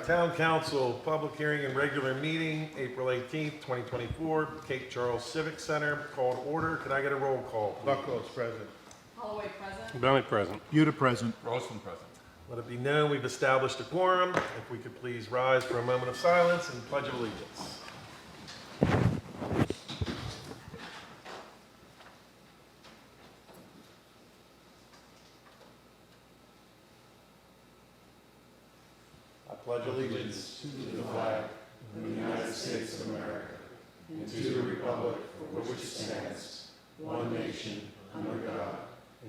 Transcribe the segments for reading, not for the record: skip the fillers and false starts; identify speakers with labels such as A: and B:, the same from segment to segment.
A: Town Council, public hearing and regular meeting, April 18th, 2024, Cape Charles Civic Center, called order. Could I get a roll call, please?
B: Buckles present.
C: Holloway present.
D: Bennett present.
B: Buda present.
D: Rosman present.
A: Let it be known we've established a quorum. If we could please rise for a moment of silence and pledge of allegiance. I pledge allegiance
E: to the flag of the United States of America and to the republic for which it stands, one nation, under God,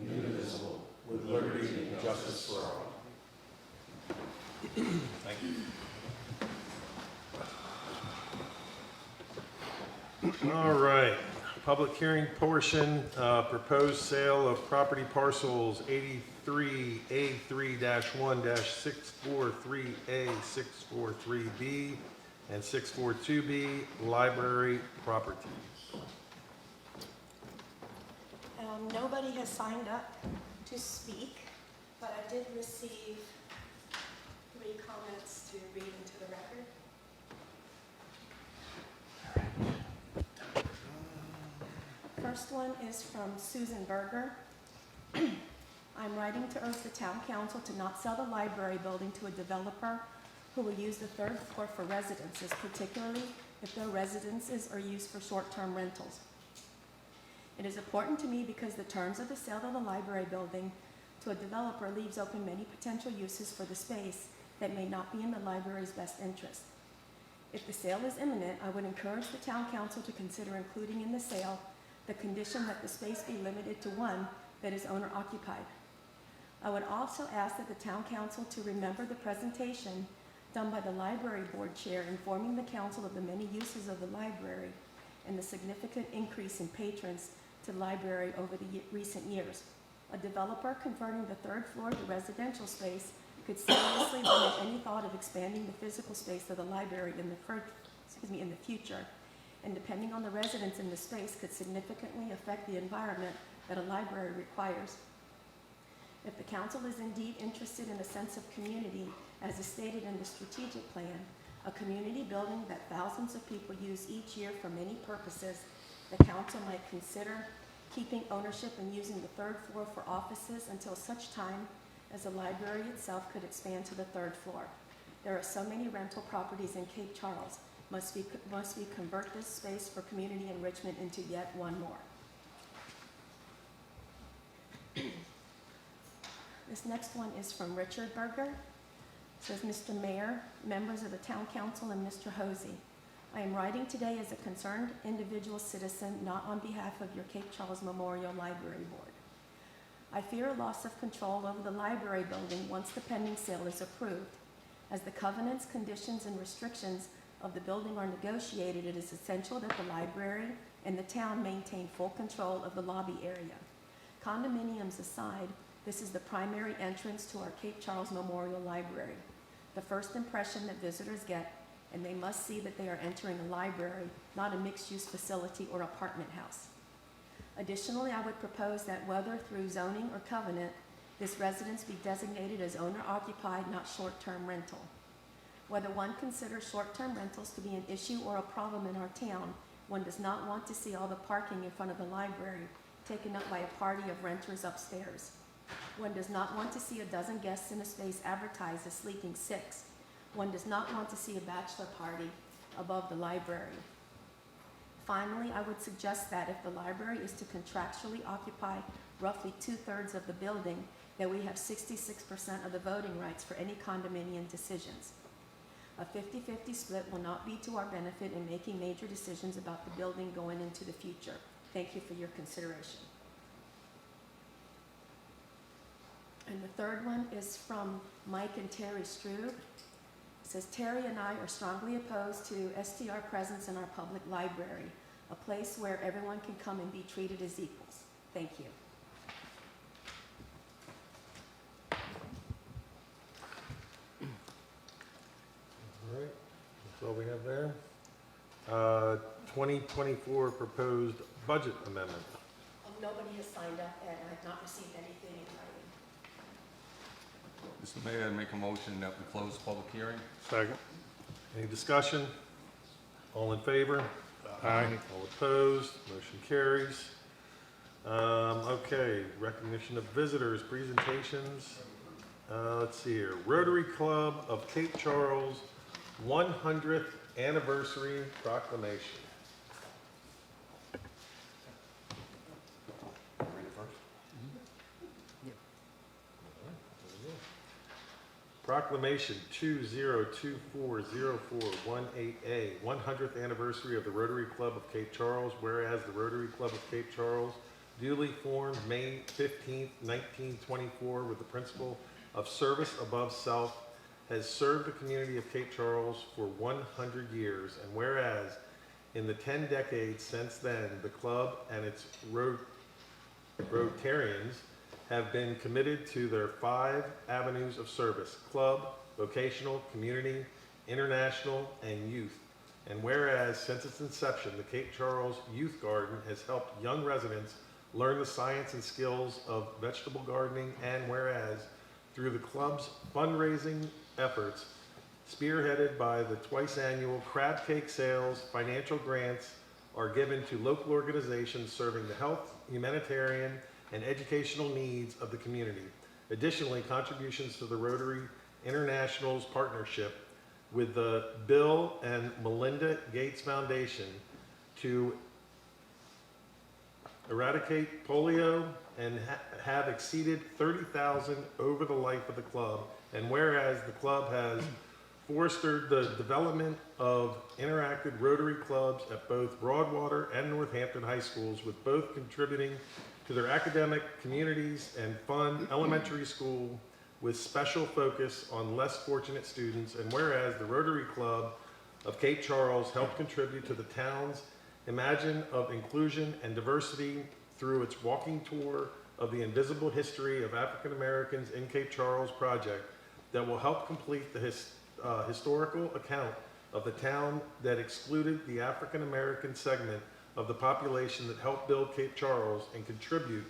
E: indivisible, with liberty and justice for all.
A: Thank you. All right, public hearing portion, proposed sale of property parcels 83A3-1-643A, 643B, and 642B, library properties.
F: Nobody has signed up to speak, but I did receive 3 comments to read into the record. First one is from Susan Berger. I'm writing to urge the town council to not sell the library building to a developer who will use the 3rd floor for residences, particularly if their residences are used for short-term rentals. It is important to me because the terms of the sale of the library building to a developer leaves open many potential uses for the space that may not be in the library's best interest. If the sale is imminent, I would encourage the town council to consider including in the sale the condition that the space be limited to one that is owner occupied. I would also ask that the town council to remember the presentation done by the library board chair informing the council of the many uses of the library and the significant increase in patrons to the library over the recent years. A developer converting the 3rd floor to residential space could seriously limit any thought of expanding the physical space of the library in the future, and depending on the residents in the space, could significantly affect the environment that a library requires. If the council is indeed interested in a sense of community, as is stated in the strategic plan, a community building that thousands of people use each year for many purposes, the council might consider keeping ownership and using the 3rd floor for offices until such time as the library itself could expand to the 3rd floor. There are so many rental properties in Cape Charles. Must we convert this space for community enrichment into yet one more? This next one is from Richard Berger. It says, Mr. Mayor, members of the Town Council, and Mr. Hosey, I am writing today as a concerned individual citizen, not on behalf of your Cape Charles Memorial Library Board. I fear a loss of control over the library building once the pending sale is approved. As the covenants, conditions, and restrictions of the building are negotiated, it is essential that the library and the town maintain full control of the lobby area. Condominiums aside, this is the primary entrance to our Cape Charles Memorial Library. The first impression that visitors get, and they must see that they are entering a library, not a mixed-use facility or apartment house. Additionally, I would propose that whether through zoning or covenant, this residence be designated as owner-occupied, not short-term rental. Whether one considers short-term rentals to be an issue or a problem in our town, one does not want to see all the parking in front of the library taken up by a party of renters upstairs. One does not want to see a dozen guests in a space advertised as sleeping 6. One does not want to see a bachelor party above the library. Finally, I would suggest that if the library is to contractually occupy roughly 2/3 of the building, that we have 66% of the voting rights for any condominium decisions. A 50-50 split will not be to our benefit in making major decisions about the building going into the future. Thank you for your consideration. And the third one is from Mike and Terry Strube. It says, Terry and I are strongly opposed to STR presence in our public library, a place where everyone can come and be treated as equals. Thank you.
A: All right, that's all we have there. 2024 proposed budget amendment.
F: Nobody has signed up, and I have not received anything in
B: Mr. Mayor, I make a motion that we close the public hearing.
E: Second.
A: Any discussion? All in favor?
E: Aye.
A: All opposed? Motion carries. Okay, recognition of visitors, presentations. Let's see here. Rotary Club of Cape Charles 100th Anniversary Proclamation. Read it first. Proclamation 20240418A, 100th anniversary of the Rotary Club of Cape Charles, whereas the Rotary Club of Cape Charles duly formed May 15th, 1924 with the principle of service above self, has served the community of Cape Charles for 100 years, and whereas in the 10 decades since then, the club and its Rotarians have been committed to their 5 avenues of service: club, vocational, community, international, and youth. And whereas since its inception, the Cape Charles Youth Garden has helped young residents learn the science and skills of vegetable gardening, and whereas through the club's fundraising efforts, spearheaded by the twice-annual crab cake sales, financial grants are given to local organizations serving the health, humanitarian, and educational needs of the community. Additionally, contributions to the Rotary International's partnership with the Bill and Melinda Gates Foundation to eradicate polio and have exceeded 30,000 over the life of the club. And whereas the club has fostered the development of interactive Rotary clubs at both Broadwater and Northampton high schools, with both contributing to their academic communities and fund elementary school with special focus on less fortunate students. And whereas the Rotary Club of Cape Charles helped contribute to the town's Imagine of inclusion and diversity through its walking tour of the invisible history of African Americans in Cape Charles project that will help complete the historical account of the town that excluded the African American segment of the population that helped build Cape Charles and contribute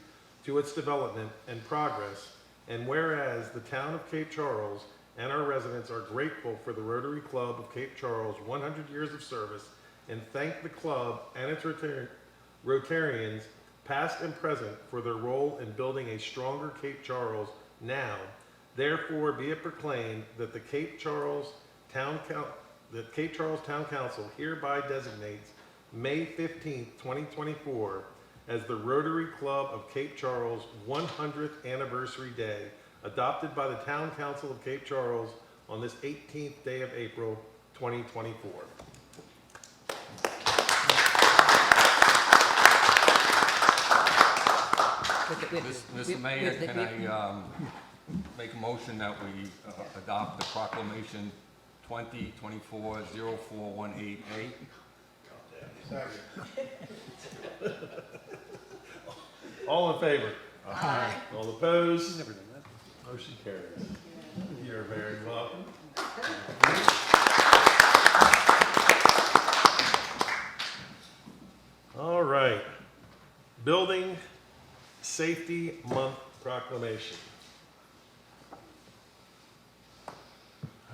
A: to its development and progress. And whereas the town of Cape Charles and our residents are grateful for the Rotary Club of Cape Charles' 100 years of service, and thank the club and its Rotarians, past and present, for their role in building a stronger Cape Charles now, therefore be it proclaimed that the Cape Charles Town Council hereby designates May 15th, 2024 as the Rotary Club of Cape Charles 100th Anniversary Day, adopted by the Town Council of Cape Charles on this 18th day of April, 2024.
B: Mr. Mayor, can I make a motion that we adopt the Proclamation 2024-0418A?
A: All in favor?
F: Aye.
A: All opposed? Motion carries. You're very welcome. All right. Building Safety Month Proclamation.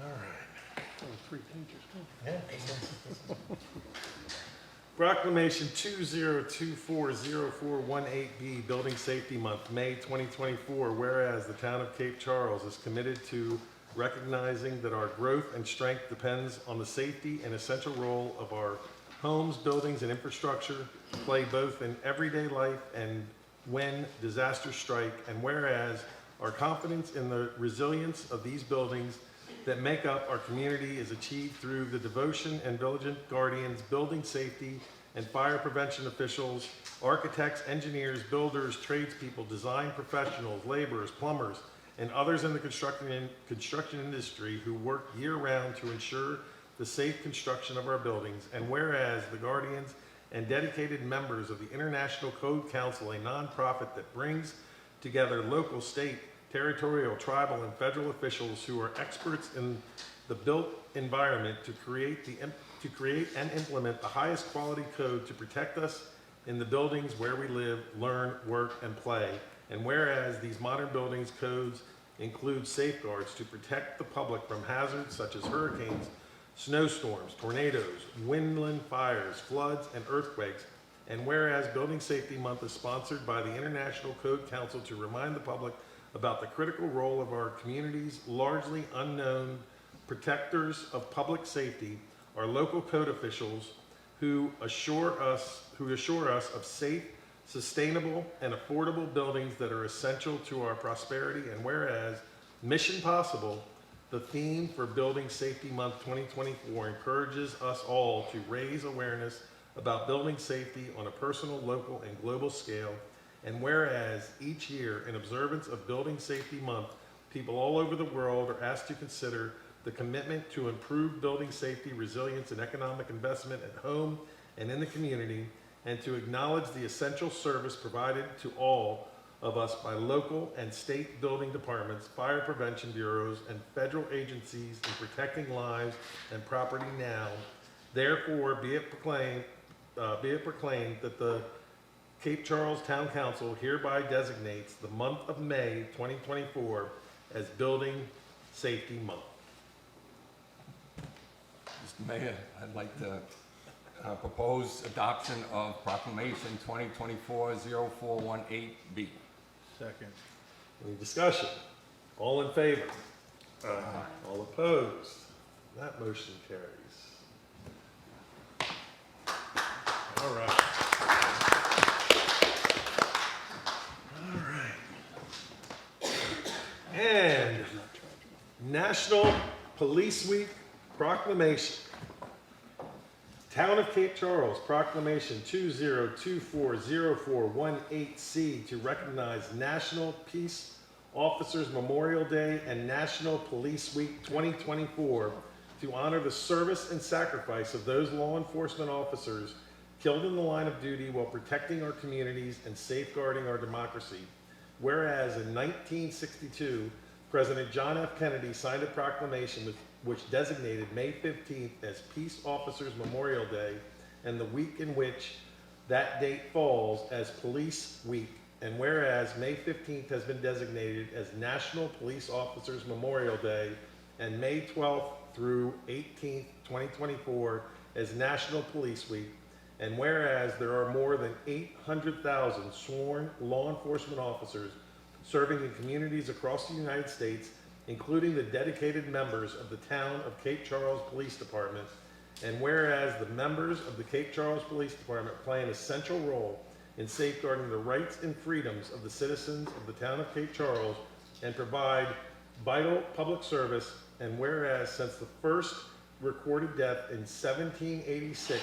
A: All right.
E: 3 pages.
A: Proclamation 20240418B, Building Safety Month, May 2024. Whereas the town of Cape Charles is committed to recognizing that our growth and strength depends on the safety and essential role of our homes, buildings, and infrastructure play both in everyday life and when disasters strike. And whereas our confidence in the resilience of these buildings that make up our community is achieved through the devotion and diligent guardians, building safety and fire prevention officials, architects, engineers, builders, tradespeople, design professionals, laborers, plumbers, and others in the construction industry who work year-round to ensure the safe construction of our buildings. And whereas the guardians and dedicated members of the International Code Council, a nonprofit that brings together local, state, territorial, tribal, and federal officials who are experts in the built environment to create and implement the highest quality code to protect us in the buildings where we live, learn, work, and play. And whereas these modern buildings codes include safeguards to protect the public from hazards such as hurricanes, snowstorms, tornadoes, windland fires, floods, and earthquakes. And whereas Building Safety Month is sponsored by the International Code Council to remind the public about the critical role of our community's largely unknown protectors of public safety, our local code officials who assure us of safe, sustainable, and affordable buildings that are essential to our prosperity. And whereas Mission Possible, the theme for Building Safety Month 2024, encourages us all to raise awareness about building safety on a personal, local, and global scale. And whereas each year, in observance of Building Safety Month, people all over the world are asked to consider the commitment to improve building safety, resilience, and economic investment at home and in the community, and to acknowledge the essential service provided to all of us by local and state building departments, fire prevention bureaus, and federal agencies in protecting lives and property now. Therefore, be it proclaimed that the Cape Charles Town Council hereby designates the month of May 2024 as Building Safety Month.
B: Mr. Mayor, I'd like to propose adoption of Proclamation 2024-0418B.
E: Second.
A: Any discussion? All in favor? All opposed? That motion carries. All right. All right. And National Police Week Proclamation. Town of Cape Charles, Proclamation 2024-0418C to recognize National Peace Officers Memorial Day and National Police Week 2024 to honor the service and sacrifice of those law enforcement officers killed in the line of duty while protecting our communities and safeguarding our democracy. Whereas in 1962, President John F. Kennedy signed a proclamation which designated May 15th as Peace Officers Memorial Day, and the week in which that date falls as Police Week. And whereas May 15th has been designated as National Police Officers Memorial Day, and May 12th through 18th, 2024 as National Police Week. And whereas there are more than 800,000 sworn law enforcement officers serving in communities across the United States, including the dedicated members of the Town of Cape Charles Police Department. And whereas the members of the Cape Charles Police Department play an essential role in safeguarding the rights and freedoms of the citizens of the Town of Cape Charles and provide vital public service. And whereas since the first recorded death in 1786,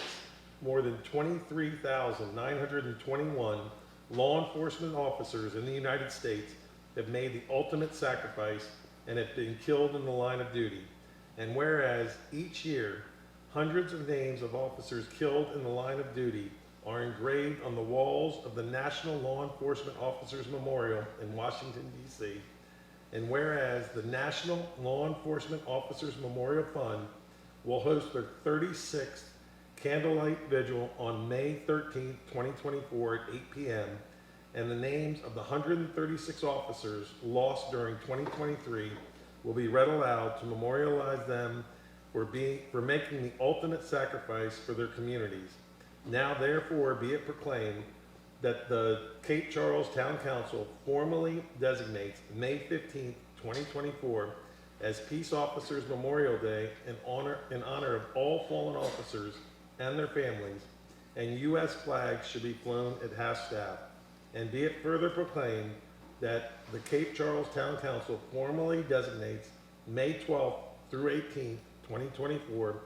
A: more than 23,921 law enforcement officers in the United States have made the ultimate sacrifice and have been killed in the line of duty. And whereas each year, hundreds of names of officers killed in the line of duty are engraved on the walls of the National Law Enforcement Officers Memorial in Washington, D.C. And whereas the National Law Enforcement Officers Memorial Fund will host their 36th Candlelight Vigil on May 13th, 2024 at 8 p.m., and the names of the 136 officers lost during 2023 will be read aloud to memorialize them for making the ultimate sacrifice for their communities. Now therefore be it proclaimed that the Cape Charles Town Council formally designates May 15th, 2024 as Peace Officers Memorial Day in honor of all fallen officers and their families, and U.S. flags should be flown at half-staff. And be it further proclaimed that the Cape Charles Town Council formally designates May 12th through 18th, 2024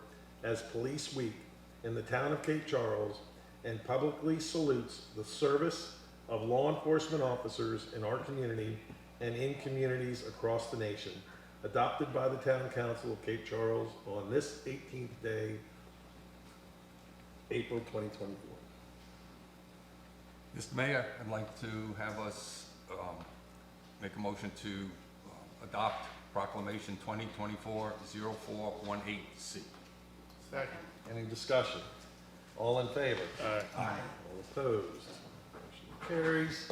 A: as Police Week in the Town of Cape Charles, and publicly salutes the service of law enforcement officers in our community and in communities across the nation. Adopted by the Town Council of Cape Charles on this 18th day, April 2024.
B: Mr. Mayor, I'd like to have us make a motion to adopt Proclamation 2024-0418C.
E: Second.
A: Any discussion? All in favor?
E: Aye.
A: All opposed? Motion carries.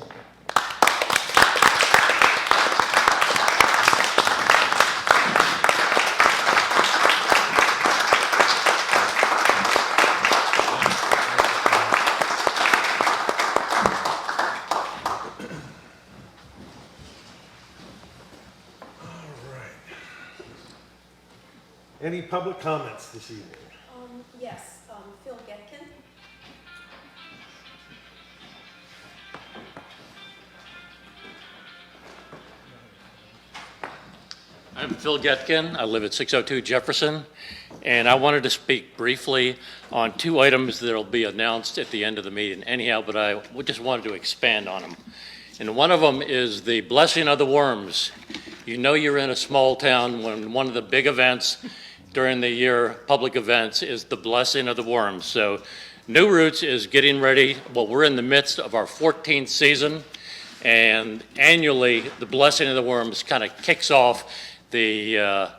A: Any public comments this evening?
F: Yes, Phil Getkin.
C: I'm Phil Getkin. I live at 602 Jefferson, and I wanted to speak briefly on two items that will be announced at the end of the meeting anyhow, but I just wanted to expand on them. And one of them is the blessing of the worms. You know you're in a small town when one of the big events during the year, public events, is the blessing of the worms. So New Roots is getting ready. Well, we're in the midst of our 14th season, and annually the blessing of the worms kind of kicks off the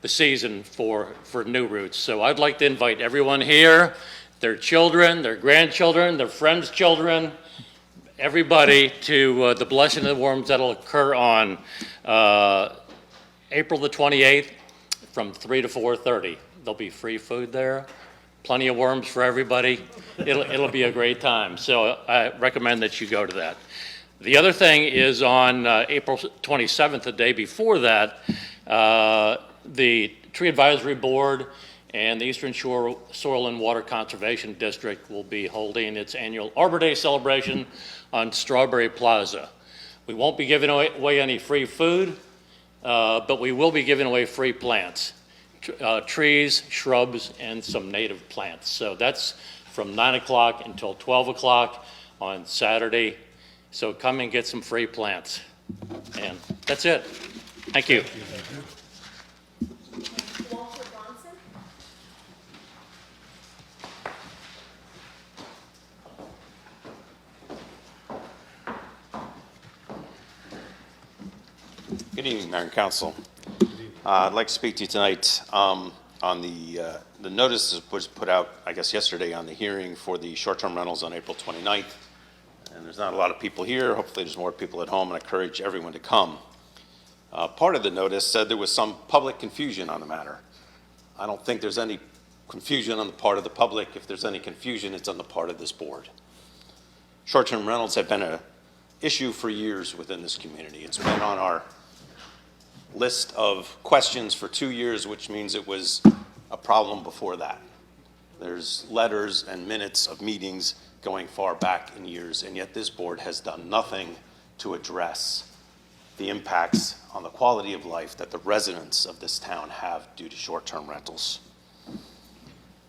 C: season for New Roots. So I'd like to invite everyone here, their children, their grandchildren, their friends' children, everybody to the blessing of the worms that'll occur on April the 28th from 3 to 4:30. There'll be free food there, plenty of worms for everybody. It'll be a great time. So I recommend that you go to that. The other thing is on April 27th, the day before that, the Tree Advisory Board and the Eastern Shore Soil and Water Conservation District will be holding its annual Arbor Day celebration on Strawberry Plaza. We won't be giving away any free food, but we will be giving away free plants, trees, shrubs, and some native plants. So that's from 9 o'clock until 12 o'clock on Saturday. So come and get some free plants. And that's it. Thank you.
F: Walter Bronson.
D: Good evening, Mayor and Council. I'd like to speak to you tonight on the notice that was put out, I guess, yesterday on the hearing for the short-term rentals on April 29th. And there's not a lot of people here. Hopefully there's more people at home, and I encourage everyone to come. Part of the notice said there was some public confusion on the matter. I don't think there's any confusion on the part of the public. If there's any confusion, it's on the part of this board. Short-term rentals have been an issue for years within this community. It's been on our list of questions for 2 years, which means it was a problem before that. There's letters and minutes of meetings going far back in years, and yet this board has done nothing to address the impacts on the quality of life that the residents of this town have due to short-term rentals.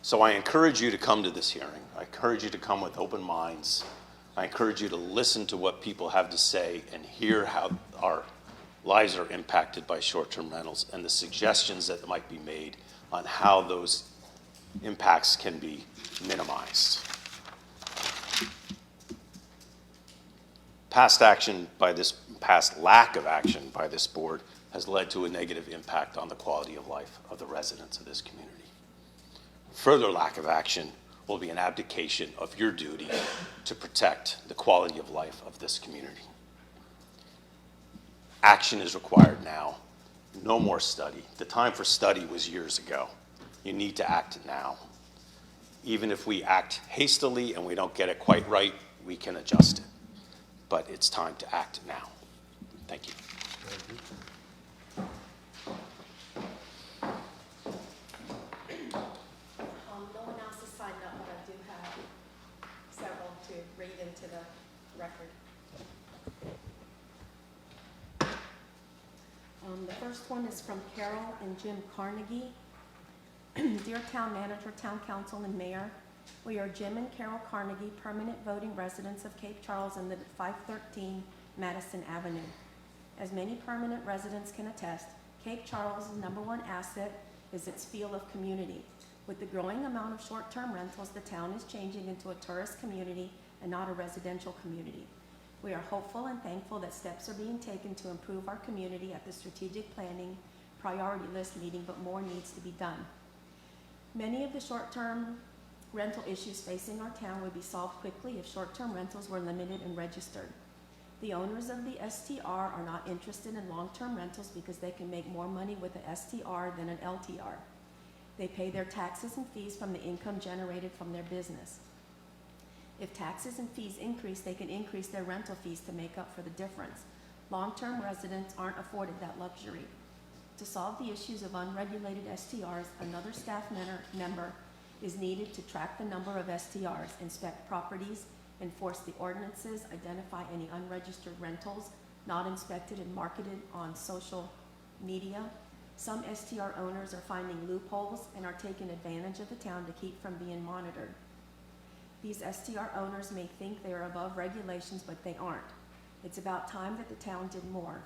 D: So I encourage you to come to this hearing. I encourage you to come with open minds. I encourage you to listen to what people have to say and hear how our lives are impacted by short-term rentals and the suggestions that might be made on how those impacts can be minimized. Past lack of action by this board has led to a negative impact on the quality of life of the residents of this community. Further lack of action will be an abdication of your duty to protect the quality of life of this community. Action is required now. No more study. The time for study was years ago. You need to act now. Even if we act hastily and we don't get it quite right, we can adjust it. But it's time to act now. Thank you.
F: No one else has signed up, but I do have several to read into the record. The first one is from Carol and Jim Carnegie. Dear Town Manager, Town Council, and Mayor, we are Jim and Carol Carnegie, permanent voting residents of Cape Charles and live at 513 Madison Avenue. As many permanent residents can attest, Cape Charles' #1 asset is its feel of community. With the growing amount of short-term rentals, the town is changing into a tourist community and not a residential community. We are hopeful and thankful that steps are being taken to improve our community at the strategic planning priority list meeting, but more needs to be done. Many of the short-term rental issues facing our town would be solved quickly if short-term rentals were limited and registered. The owners of the STR are not interested in long-term rentals because they can make more money with an STR than an LTR. They pay their taxes and fees from the income generated from their business. If taxes and fees increase, they can increase their rental fees to make up for the difference. Long-term residents aren't afforded that luxury. To solve the issues of unregulated STRs, another staff member is needed to track the number of STRs, inspect properties, enforce the ordinances, identify any unregistered rentals not inspected and marketed on social media. Some STR owners are finding loopholes and are taking advantage of the town to keep from being monitored. These STR owners may think they are above regulations, but they aren't. It's about time that the town did more.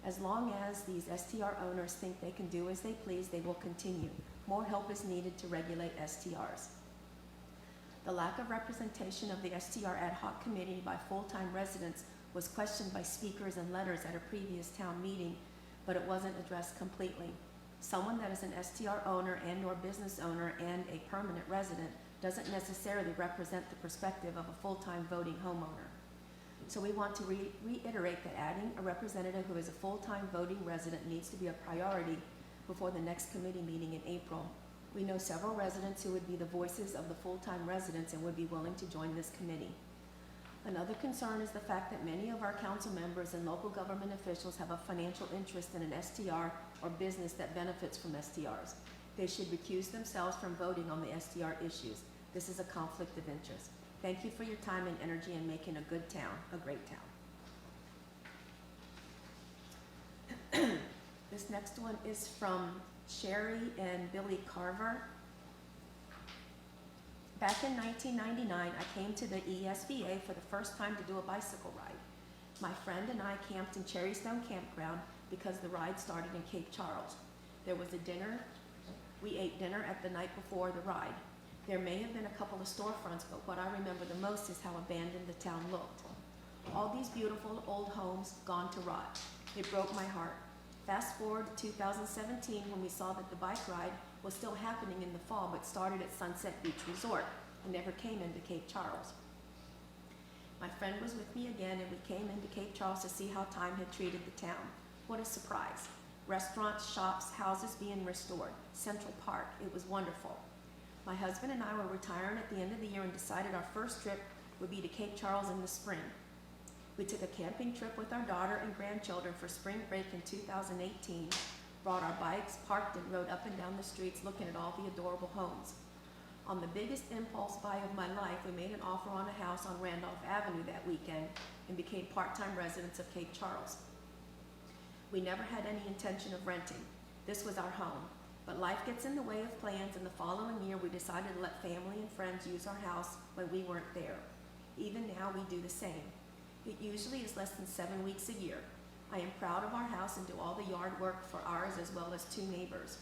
F: As long as these STR owners think they can do as they please, they will continue. More help is needed to regulate STRs. The lack of representation of the STR ad hoc committee by full-time residents was questioned by speakers and letters at a previous town meeting, but it wasn't addressed completely. Someone that is an STR owner and or business owner and a permanent resident doesn't necessarily represent the perspective of a full-time voting homeowner. So we want to reiterate that adding a representative who is a full-time voting resident needs to be a priority before the next committee meeting in April. We know several residents who would be the voices of the full-time residents and would be willing to join this committee. Another concern is the fact that many of our council members and local government officials have a financial interest in an STR or business that benefits from STRs. They should recuse themselves from voting on the STR issues. This is a conflict of interest. Thank you for your time and energy in making a good town, a great town. This next one is from Sherry and Billy Carver. Back in 1999, I came to the ESVA for the first time to do a bicycle ride. My friend and I camped in Cherrystone Campground because the ride started in Cape Charles. There was a dinner. We ate dinner at the night before the ride. There may have been a couple of storefronts, but what I remember the most is how abandoned the town looked. All these beautiful old homes gone to rot. It broke my heart. Fast forward to 2017 when we saw that the bike ride was still happening in the fall, but started at Sunset Beach Resort and never came into Cape Charles. My friend was with me again, and we came into Cape Charles to see how time had treated the town. What a surprise. Restaurants, shops, houses being restored. Central Park, it was wonderful. My husband and I were retiring at the end of the year and decided our first trip would be to Cape Charles in the spring. We took a camping trip with our daughter and grandchildren for spring break in 2018, brought our bikes, parked and rode up and down the streets looking at all the adorable homes. On the biggest impulse buy of my life, we made an offer on a house on Randolph Avenue that weekend and became part-time residents of Cape Charles. We never had any intention of renting. This was our home. But life gets in the way of plans, and the following year we decided to let family and friends use our house when we weren't there. Even now we do the same. It usually is less than 7 weeks a year. I am proud of our house and do all the yard work for ours as well as 2 neighbors.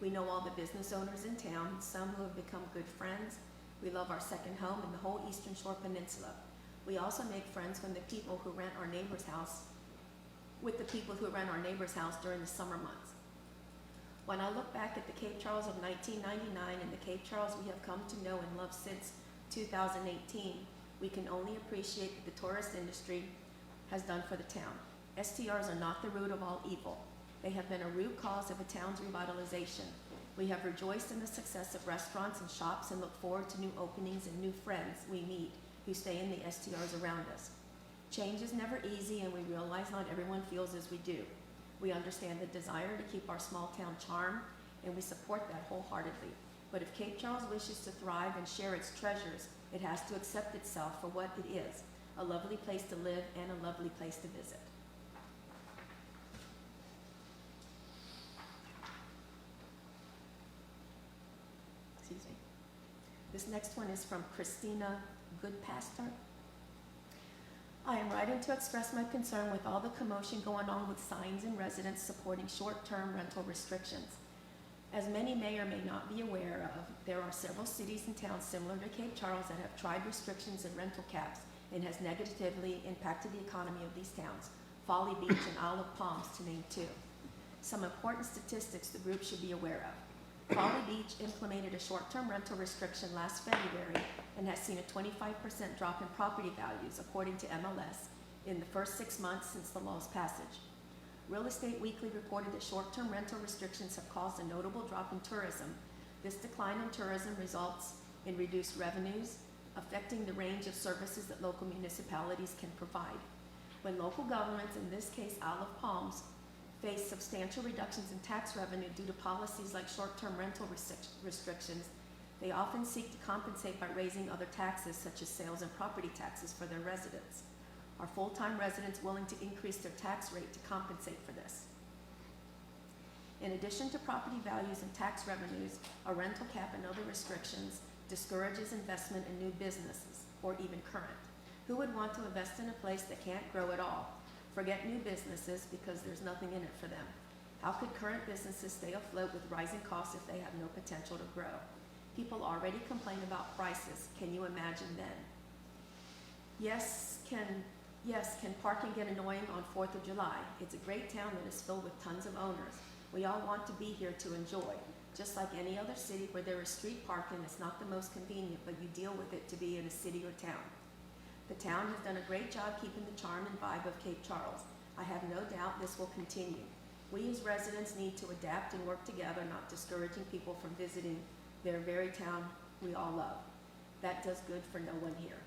F: We know all the business owners in town, some who have become good friends. We love our second home in the whole Eastern Shore Peninsula. We also make friends from the people who rent our neighbor's house, with the people who rent our neighbor's house during the summer months. When I look back at the Cape Charles of 1999 and the Cape Charles we have come to know and love since 2018, we can only appreciate what the tourist industry has done for the town. STRs are not the root of all evil. They have been a root cause of a town's revitalization. We have rejoiced in the success of restaurants and shops and look forward to new openings and new friends we meet who stay in the STRs around us. Change is never easy, and we realize not everyone feels as we do. We understand the desire to keep our small town charm, and we support that wholeheartedly. But if Cape Charles wishes to thrive and share its treasures, it has to accept itself for what it is, a lovely place to live and a lovely place to visit. Excuse me. This next one is from Christina Goodpastor. I am writing to express my concern with all the commotion going on with signs and residents supporting short-term rental restrictions. As many may or may not be aware of, there are several cities and towns similar to Cape Charles that have tried restrictions and rental caps and has negatively impacted the economy of these towns, Folly Beach and Isle of Palms to name 2. Some important statistics the group should be aware of. Folly Beach implemented a short-term rental restriction last February and has seen a 25% drop in property values, according to MLS, in the first 6 months since the law's passage. Real Estate Weekly reported that short-term rental restrictions have caused a notable drop in tourism. This decline in tourism results in reduced revenues, affecting the range of services that local municipalities can provide. When local governments, in this case Isle of Palms, face substantial reductions in tax revenue due to policies like short-term rental restrictions, they often seek to compensate by raising other taxes such as sales and property taxes for their residents. Are full-time residents willing to increase their tax rate to compensate for this? In addition to property values and tax revenues, a rental cap and other restrictions discourages investment in new businesses, or even current. Who would want to invest in a place that can't grow at all? Forget new businesses because there's nothing in it for them. How could current businesses stay afloat with rising costs if they have no potential to grow? People already complain about prices. Can you imagine then? Yes, can parking get annoying on 4th of July? It's a great town that is filled with tons of owners. We all want to be here to enjoy. Just like any other city where there is street parking, it's not the most convenient, but you deal with it to be in a city or town. The town has done a great job keeping the charm and vibe of Cape Charles. I have no doubt this will continue. We as residents need to adapt and work together, not discouraging people from visiting their very town we all love. That does good for no one here.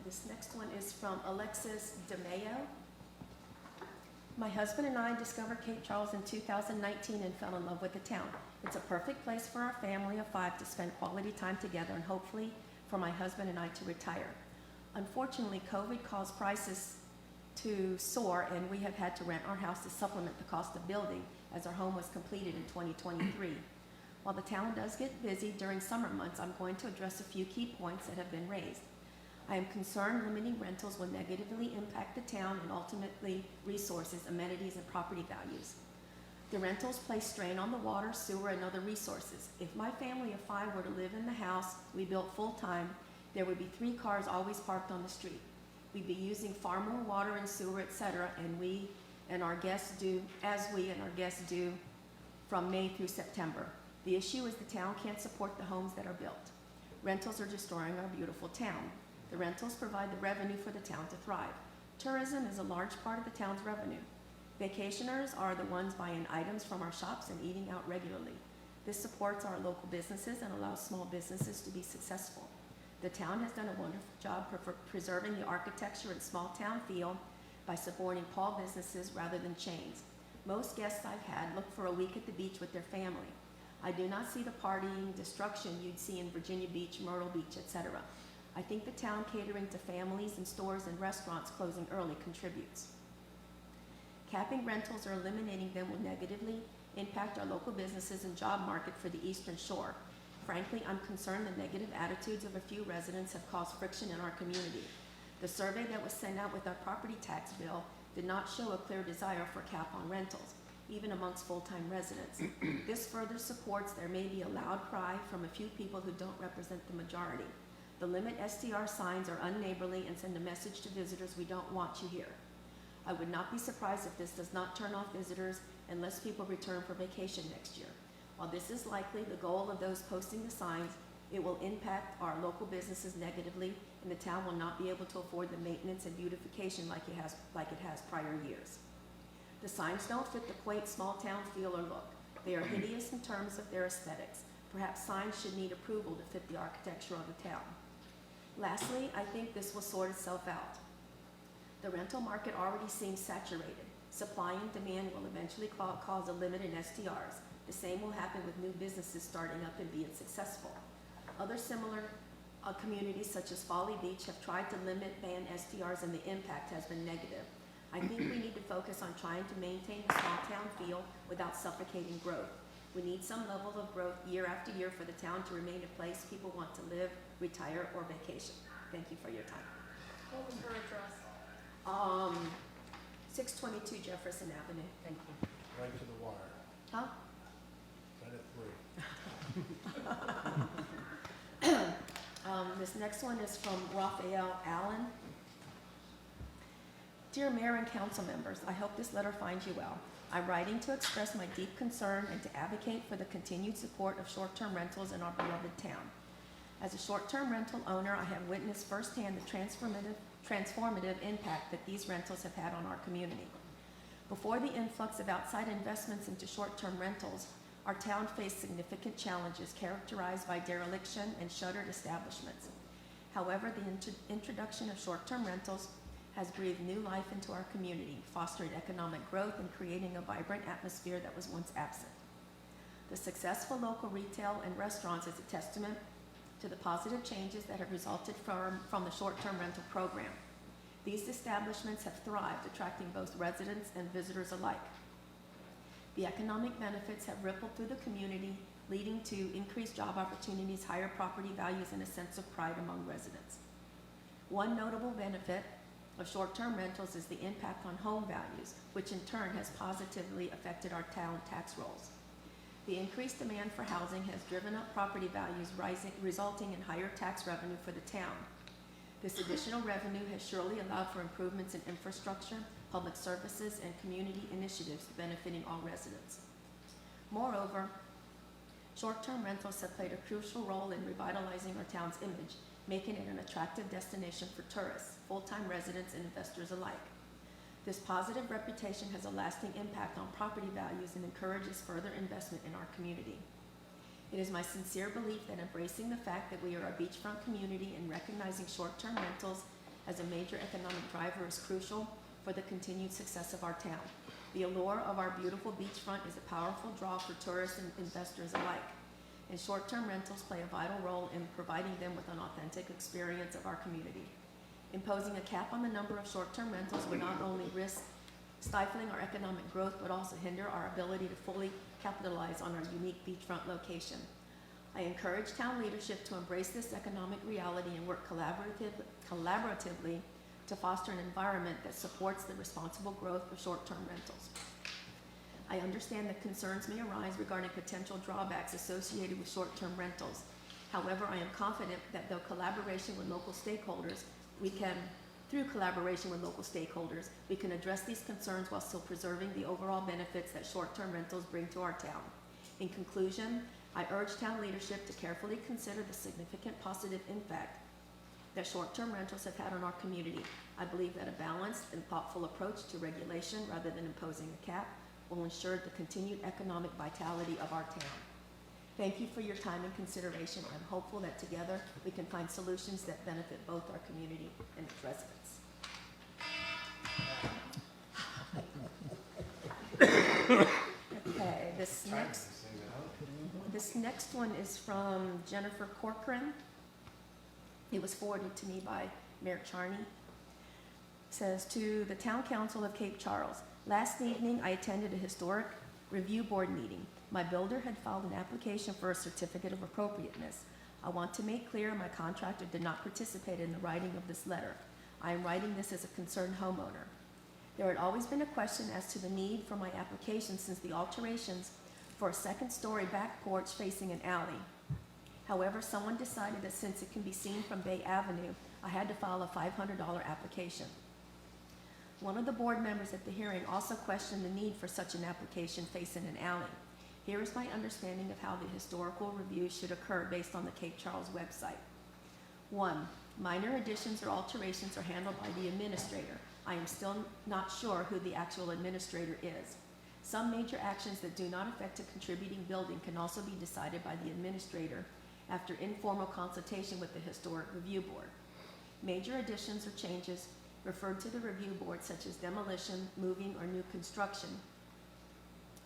F: This next one is from Alexis Deo. My husband and I discovered Cape Charles in 2019 and fell in love with the town. It's a perfect place for our family of 5 to spend quality time together and hopefully for my husband and I to retire. Unfortunately, COVID caused prices to soar and we have had to rent our house to supplement the cost of building as our home was completed in 2023. While the town does get busy during summer months, I'm going to address a few key points that have been raised. I am concerned limiting rentals will negatively impact the town and ultimately resources, amenities, and property values. The rentals place strain on the water, sewer, and other resources. If my family of 5 were to live in the house we built full-time, there would be 3 cars always parked on the street. We'd be using far more water and sewer, etc., and our guests do from May through September. The issue is the town can't support the homes that are built. Rentals are destroying our beautiful town. The rentals provide the revenue for the town to thrive. Tourism is a large part of the town's revenue. Vacationers are the ones buying items from our shops and eating out regularly. This supports our local businesses and allows small businesses to be successful. The town has done a wonderful job for preserving the architecture and small town feel by supporting small businesses rather than chains. Most guests I've had look for a week at the beach with their family. I do not see the partying destruction you'd see in Virginia Beach, Myrtle Beach, etc. I think the town catering to families and stores and restaurants closing early contributes. Capping rentals or eliminating them will negatively impact our local businesses and job market for the Eastern Shore. Frankly, I'm concerned the negative attitudes of a few residents have caused friction in our community. The survey that was sent out with our property tax bill did not show a clear desire for cap on rentals, even amongst full-time residents. This further supports there may be a loud cry from a few people who don't represent the majority. The limit STR signs are unneighborly and send a message to visitors we don't want you here. I would not be surprised if this does not turn off visitors unless people return for vacation next year. While this is likely the goal of those posting the signs, it will impact our local businesses negatively and the town will not be able to afford the maintenance and beautification like it has prior years. The signs don't fit the quaint small town feel or look. They are hideous in terms of their aesthetics. Perhaps signs should need approval to fit the architecture of the town. Lastly, I think this will sort itself out. The rental market already seems saturated. Supply and demand will eventually cause a limit in STRs. The same will happen with new businesses starting up and being successful. Other similar communities such as Folly Beach have tried to ban STRs and the impact has been negative. I think we need to focus on trying to maintain the small town feel without suffocating growth. We need some level of growth year after year for the town to remain a place people want to live, retire, or vacation. Thank you for your time.
G: What was her address?
F: 622 Jefferson Avenue.
G: Thank you.
E: Right to the wire,
F: Huh?
E: right at 3.
F: This next one is from Rafael Allen. Dear Mayor and Council members, I hope this letter finds you well. I'm writing to express my deep concern and to advocate for the continued support of short-term rentals in our beloved town. As a short-term rental owner, I have witnessed firsthand the transformative impact that these rentals have had on our community. Before the influx of outside investments into short-term rentals, our town faced significant challenges characterized by dereliction and shuttered establishments. However, the introduction of short-term rentals has breathed new life into our community, fostering economic growth and creating a vibrant atmosphere that was once absent. The successful local retail and restaurants is a testament to the positive changes that have resulted from the short-term rental program. These establishments have thrived, attracting both residents and visitors alike. The economic benefits have rippled through the community, leading to increased job opportunities, higher property values, and a sense of pride among residents. One notable benefit of short-term rentals is the impact on home values, which in turn has positively affected our town tax rolls. The increased demand for housing has driven up property values, resulting in higher tax revenue for the town. This additional revenue has surely allowed for improvements in infrastructure, public services, and community initiatives benefiting all residents. Moreover, short-term rentals have played a crucial role in revitalizing our town's image, making it an attractive destination for tourists, full-time residents, and investors alike. This positive reputation has a lasting impact on property values and encourages further investment in our community. It is my sincere belief that embracing the fact that we are a beachfront community and recognizing short-term rentals as a major economic driver is crucial for the continued success of our town. The allure of our beautiful beachfront is a powerful draw for tourists and investors alike, and short-term rentals play a vital role in providing them with an authentic experience of our community. Imposing a cap on the number of short-term rentals would not only risk stifling our economic growth, but also hinder our ability to fully capitalize on our unique beachfront location. I encourage town leadership to embrace this economic reality and work collaboratively to foster an environment that supports the responsible growth of short-term rentals. I understand that concerns may arise regarding potential drawbacks associated with short-term rentals. However, I am confident that through collaboration with local stakeholders, we can address these concerns while still preserving the overall benefits that short-term rentals bring to our town. In conclusion, I urge town leadership to carefully consider the significant positive impact that short-term rentals have had on our community. I believe that a balanced and thoughtful approach to regulation rather than imposing a cap will ensure the continued economic vitality of our town. Thank you for your time and consideration. I'm hopeful that together we can find solutions that benefit both our community and its residents. Okay, this next one is from Jennifer Corkran. It was forwarded to me by Mayor Charney. It says, to the Town Council of Cape Charles, last evening I attended a historic review board meeting. My builder had filed an application for a certificate of appropriateness. I want to make clear my contractor did not participate in the writing of this letter. I am writing this as a concerned homeowner. There had always been a question as to the need for my application since the alterations for a second-story back porch facing an alley. However, someone decided that since it can be seen from Bay Avenue, I had to file a $500 application. One of the board members at the hearing also questioned the need for such an application facing an alley. Here is my understanding of how the historical review should occur based on the Cape Charles website. 1. Minor additions or alterations are handled by the administrator. I am still not sure who the actual administrator is. Some major actions that do not affect a contributing building can also be decided by the administrator after informal consultation with the Historic Review Board. Major additions or changes referred to the review board, such as demolition, moving, or new construction.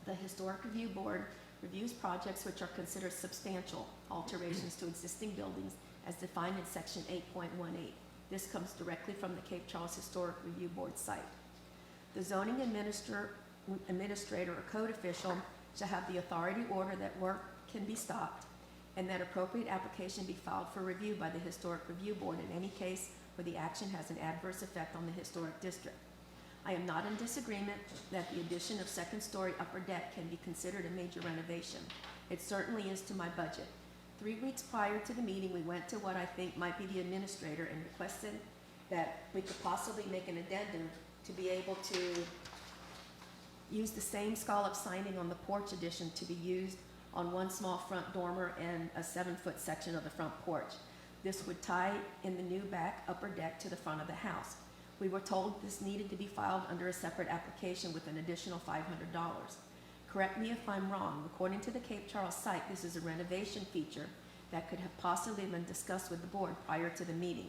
F: The Historic Review Board reviews projects which are considered substantial alterations to existing buildings as defined in Section 8.18. This comes directly from the Cape Charles Historic Review Board site. The zoning administrator or code official shall have the authority to order that work can be stopped and that appropriate application be filed for review by the Historic Review Board in any case where the action has an adverse effect on the historic district. I am not in disagreement that the addition of second-story upper deck can be considered a major renovation. It certainly is to my budget. 3 weeks prior to the meeting, we went to what I think might be the administrator and requested that we could possibly make an addendum to be able to use the same scallop siding on the porch addition to be used on one small front dormer and a 7-foot section of the front porch. This would tie in the new back upper deck to the front of the house. We were told this needed to be filed under a separate application with an additional $500. Correct me if I'm wrong. According to the Cape Charles site, this is a renovation feature that could have possibly been discussed with the board prior to the meeting.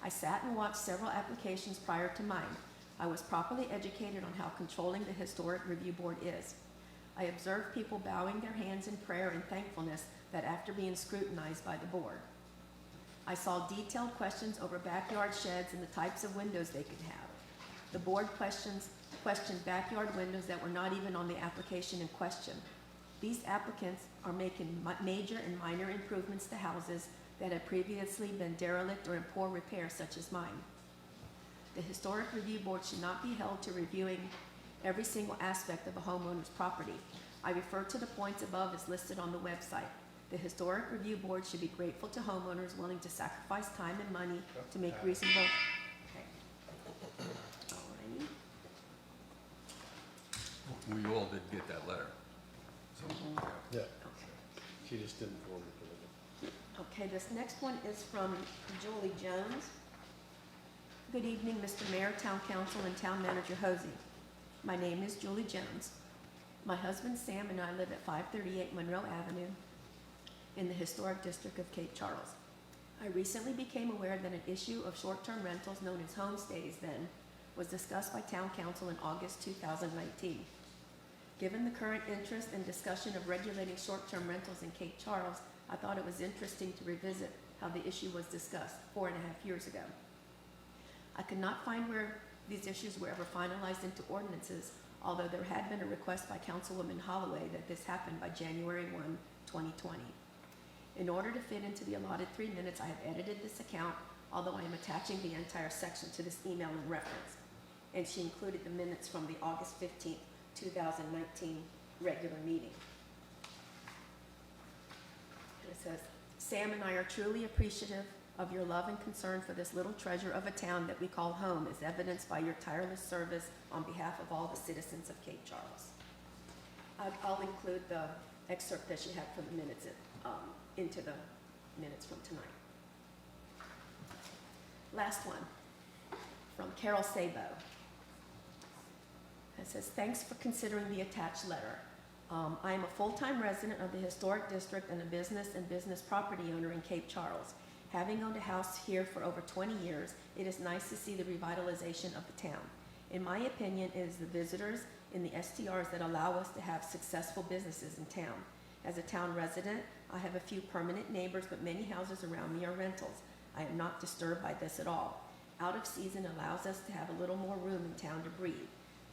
F: I sat and watched several applications prior to mine. I was properly educated on how controlling the Historic Review Board is. I observed people bowing their hands in prayer and thankfulness that after being scrutinized by the board. I saw detailed questions over backyard sheds and the types of windows they could have. The board questioned backyard windows that were not even on the application in question. These applicants are making major and minor improvements to houses that had previously been derelict or in poor repair, such as mine. The Historic Review Board should not be held to reviewing every single aspect of a homeowner's property. I refer to the points above as listed on the website. The Historic Review Board should be grateful to homeowners willing to sacrifice time and money to make reasonable. Okay. Alrighty.
B: We all did get that letter. So,
A: Yeah,
F: Okay.
A: she just didn't forward it to me.
F: Okay, this next one is from Julie Jones. Good evening, Mr. Mayor, Town Council, and Town Manager Hosey. My name is Julie Jones. My husband Sam and I live at 538 Monroe Avenue in the Historic District of Cape Charles. I recently became aware that an issue of short-term rentals known as homestays then was discussed by Town Council in August 2019. Given the current interest and discussion of regulating short-term rentals in Cape Charles, I thought it was interesting to revisit how the issue was discussed 4.5 years ago. I could not find where these issues were ever finalized into ordinances, although there had been a request by Councilwoman Holloway that this happened by January 1, 2020. In order to fit into the allotted 3 minutes, I have edited this account, although I am attaching the entire section to this email in reference. And she included the minutes from the August 15th, 2019 regular meeting. It says, Sam and I are truly appreciative of your love and concern for this little treasure of a town that we call home, as evidenced by your tireless service on behalf of all the citizens of Cape Charles. I'll include the excerpt that she had from the minutes into the minutes from tonight. Last one, from Carol Sabo. It says, thanks for considering the attached letter. I am a full-time resident of the Historic District and a business property owner in Cape Charles. Having owned a house here for over 20 years, it is nice to see the revitalization of the town. In my opinion, it is the visitors in the STRs that allow us to have successful businesses in town. As a town resident, I have a few permanent neighbors, but many houses around me are rentals. I am not disturbed by this at all. Out of season allows us to have a little more room in town to breathe.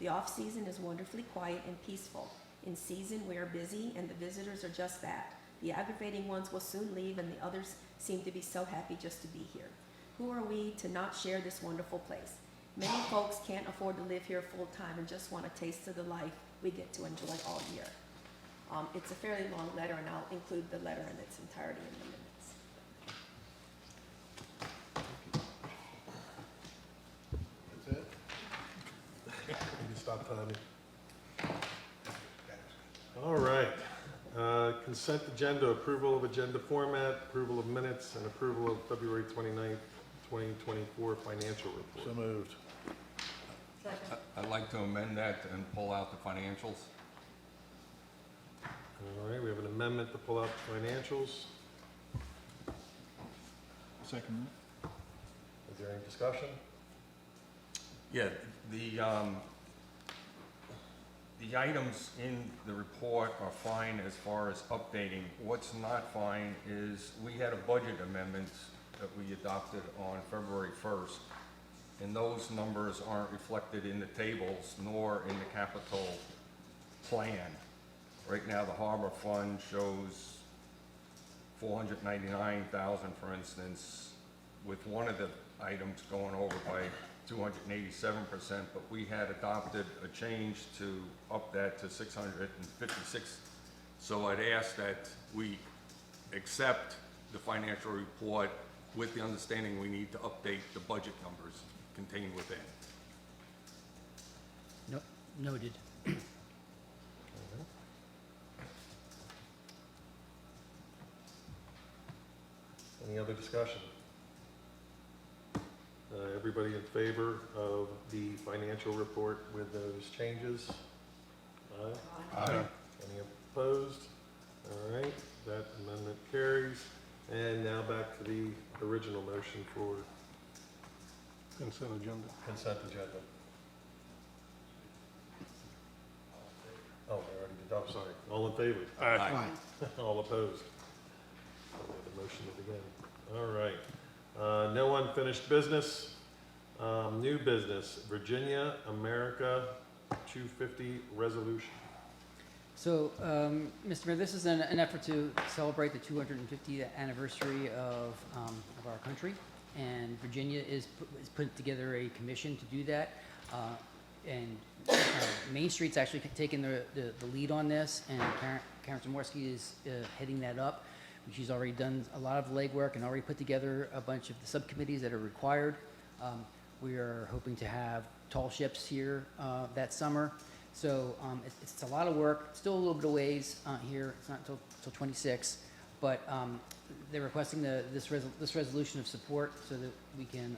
F: The off season is wonderfully quiet and peaceful. In season, we are busy and the visitors are just that. The aggravating ones will soon leave and the others seem to be so happy just to be here. Who are we to not share this wonderful place? Many folks can't afford to live here full time and just want a taste of the life we get to enjoy all year. It's a fairly long letter, and I'll include the letter in its entirety in the minutes.
A: That's it? You can stop timing. All right. Consent agenda, approval of agenda format, approval of minutes, and approval of February 29th, 2024 financial report.
E: So moved.
B: I'd like to amend that and pull out the financials.
A: All right, we have an amendment to pull out the financials.
E: Second.
A: Is there any discussion?
B: Yeah, the items in the report are fine as far as updating. What's not fine is we had a budget amendment that we adopted on February 1st, and those numbers aren't reflected in the tables nor in the capital plan. Right now, the Harbor Fund shows $499,000, for instance, with one of the items going over by 287%, but we had adopted a change to up that to 656. So I'd ask that we accept the financial report with the understanding we need to update the budget numbers contained within.
H: No, noted.
A: Any other discussion? Everybody in favor of the financial report with those changes? Aye.
E: Aye.
A: Any opposed? All right, that amendment carries. And now back to the original motion for
E: Consent agenda.
A: Consent agenda. Oh, I already did, I'm sorry. All in favor?
E: Aye.
A: All opposed? The motion to begin. All right. No unfinished business. New business, Virginia America 250 resolution.
H: So, Mr. Mayor, this is an effort to celebrate the 250th anniversary of our country, and Virginia is putting together a commission to do that. And Main Street's actually taken the lead on this, and Karen Zamorsky is heading that up. She's already done a lot of legwork and already put together a bunch of the subcommittees that are required. We are hoping to have tall ships here that summer. So it's a lot of work, still a little bit of ways here. It's not until 26, but they're requesting this resolution of support so that we can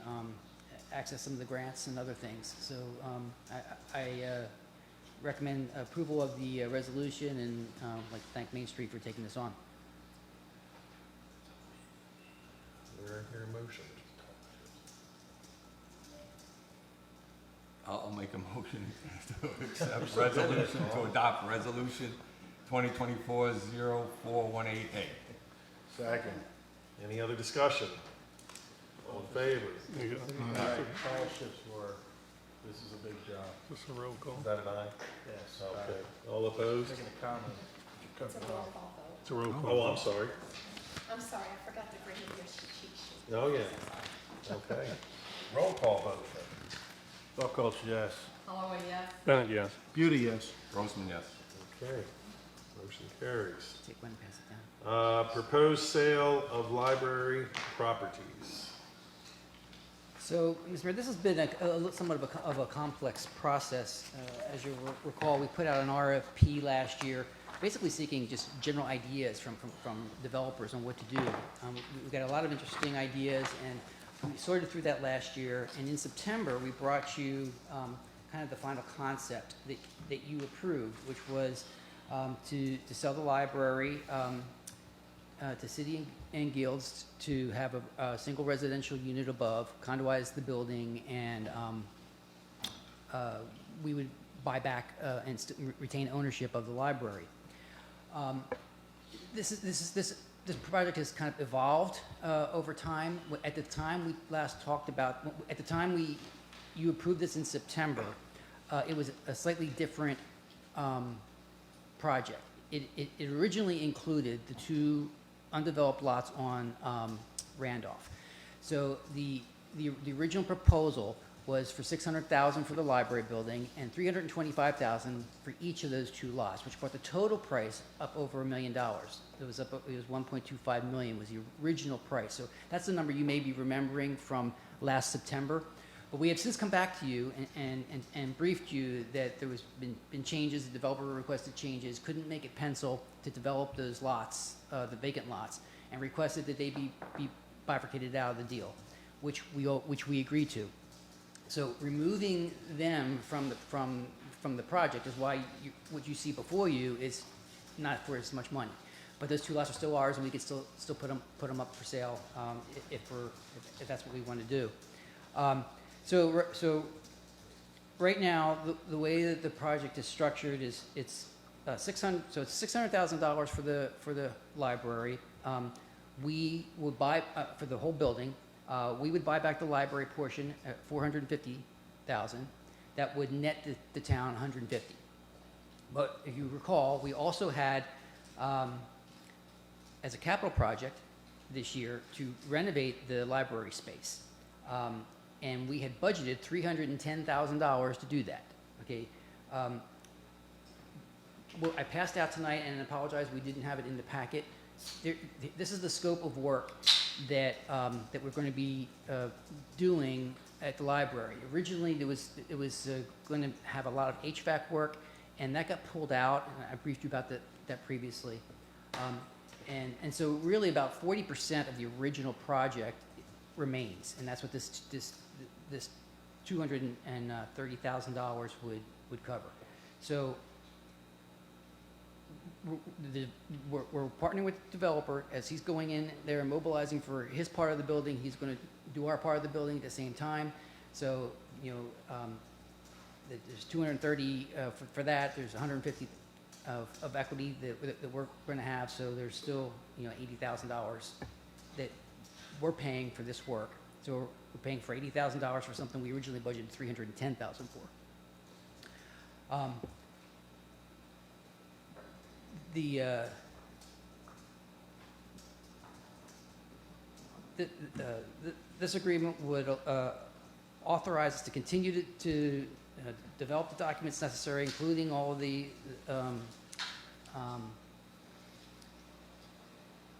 H: access some of the grants and other things. So I recommend approval of the resolution, and I'd like to thank Main Street for taking this on.
A: We're here motion.
B: I'll make a motion to accept resolution, to adopt resolution 2024-0418A.
E: Second.
A: Any other discussion? All in favor?
E: Tall ships were, this is a big job.
I: Just a roll call.
A: Is that an aye?
E: Yes.
A: Okay. All opposed?
E: Making a comment.
F: It's a roll call vote.
I: It's a roll call.
A: Oh, I'm sorry.
F: I'm sorry, I forgot to bring in your cheat sheet.
A: Oh, yeah. Okay. Roll call vote.
E: Buckles, yes.
G: Holloway, yes.
I: Bennett, yes.
E: Beauty, yes.
B: Grossman, yes.
A: Okay. Motion carries.
H: Take one and pass it down.
A: Proposed sale of library properties.
H: So, Mr. Mayor, this has been somewhat of a complex process. As you recall, we put out an RFP last year, basically seeking just general ideas from developers on what to do. We got a lot of interesting ideas, and we sorted through that last year. And in September, we brought you kind of the final concept that you approved, which was to sell the library to City and Guilds to have a single residential unit above, condoize the building, and we would buy back and retain ownership of the library. This project has kind of evolved over time. At the time we last talked about, you approved this in September, it was a slightly different project. It originally included the two undeveloped lots on Randolph. So the original proposal was for $600,000 for the library building and $325,000 for each of those two lots, which brought the total price up over $1 million. It was 1.25 million was the original price. So that's the number you may be remembering from last September. But we have since come back to you and briefed you that there was been changes. The developer requested changes, couldn't make it pencil to develop those lots, the vacant lots, and requested that they be bifurcated out of the deal, which we agreed to. So removing them from the project is why what you see before you is not for as much money. But those two lots are still ours, and we can still put them up for sale if that's what we want to do. So right now, the way that the project is structured is it's $600,000 for the library. We would buy for the whole building. We would buy back the library portion at $450,000. That would net the town $150,000. But if you recall, we also had, as a capital project this year, to renovate the library space. And we had budgeted $310,000 to do that. Okay. Well, I passed out tonight, and I apologize we didn't have it in the packet. This is the scope of work that we're going to be doing at the library. Originally, it was going to have a lot of HVAC work, and that got pulled out. And I briefed you about that previously. And so really about 40% of the original project remains, and that's what this $230,000 would cover. So we're partnering with the developer as he's going in there and mobilizing for his part of the building. He's going to do our part of the building at the same time. So, there's 230 for that. There's 150 of equity that we're going to have. So there's still, $80,000 that we're paying for this work. So we're paying for $80,000 for something we originally budgeted $310,000 for. This agreement would authorize us to continue to develop the documents necessary, including all of the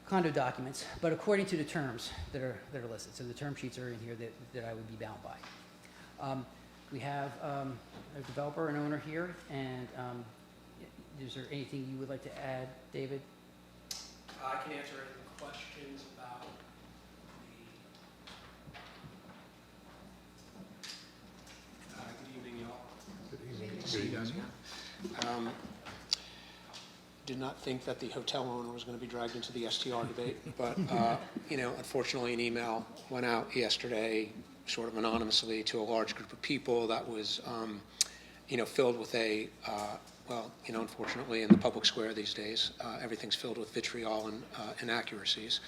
H: condo documents, but according to the terms that are listed. So the term sheets are in here that I would be bound by. We have a developer and owner here, and is there anything you would like to add, David?
I: I can answer any questions about good evening, y'all.
A: Good evening.
I: See you guys again. Did not think that the hotel owner was going to be dragged into the STR debate, but, unfortunately, an email went out yesterday, sort of anonymously, to a large group of people that was, filled with unfortunately, in the public square these days, everything's filled with vitriol and inaccuracies.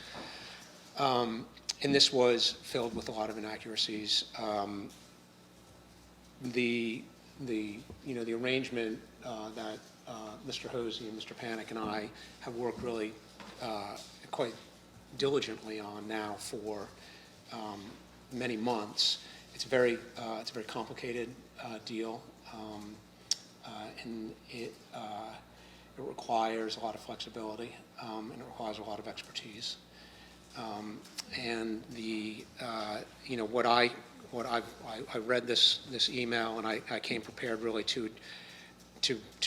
I: And this was filled with a lot of inaccuracies. The arrangement that Mr. Hosey and Mr. Panic and I have worked really quite diligently on now for many months. It's a very complicated deal, and it requires a lot of flexibility, and it requires a lot of expertise. And I read this email, and I came prepared really to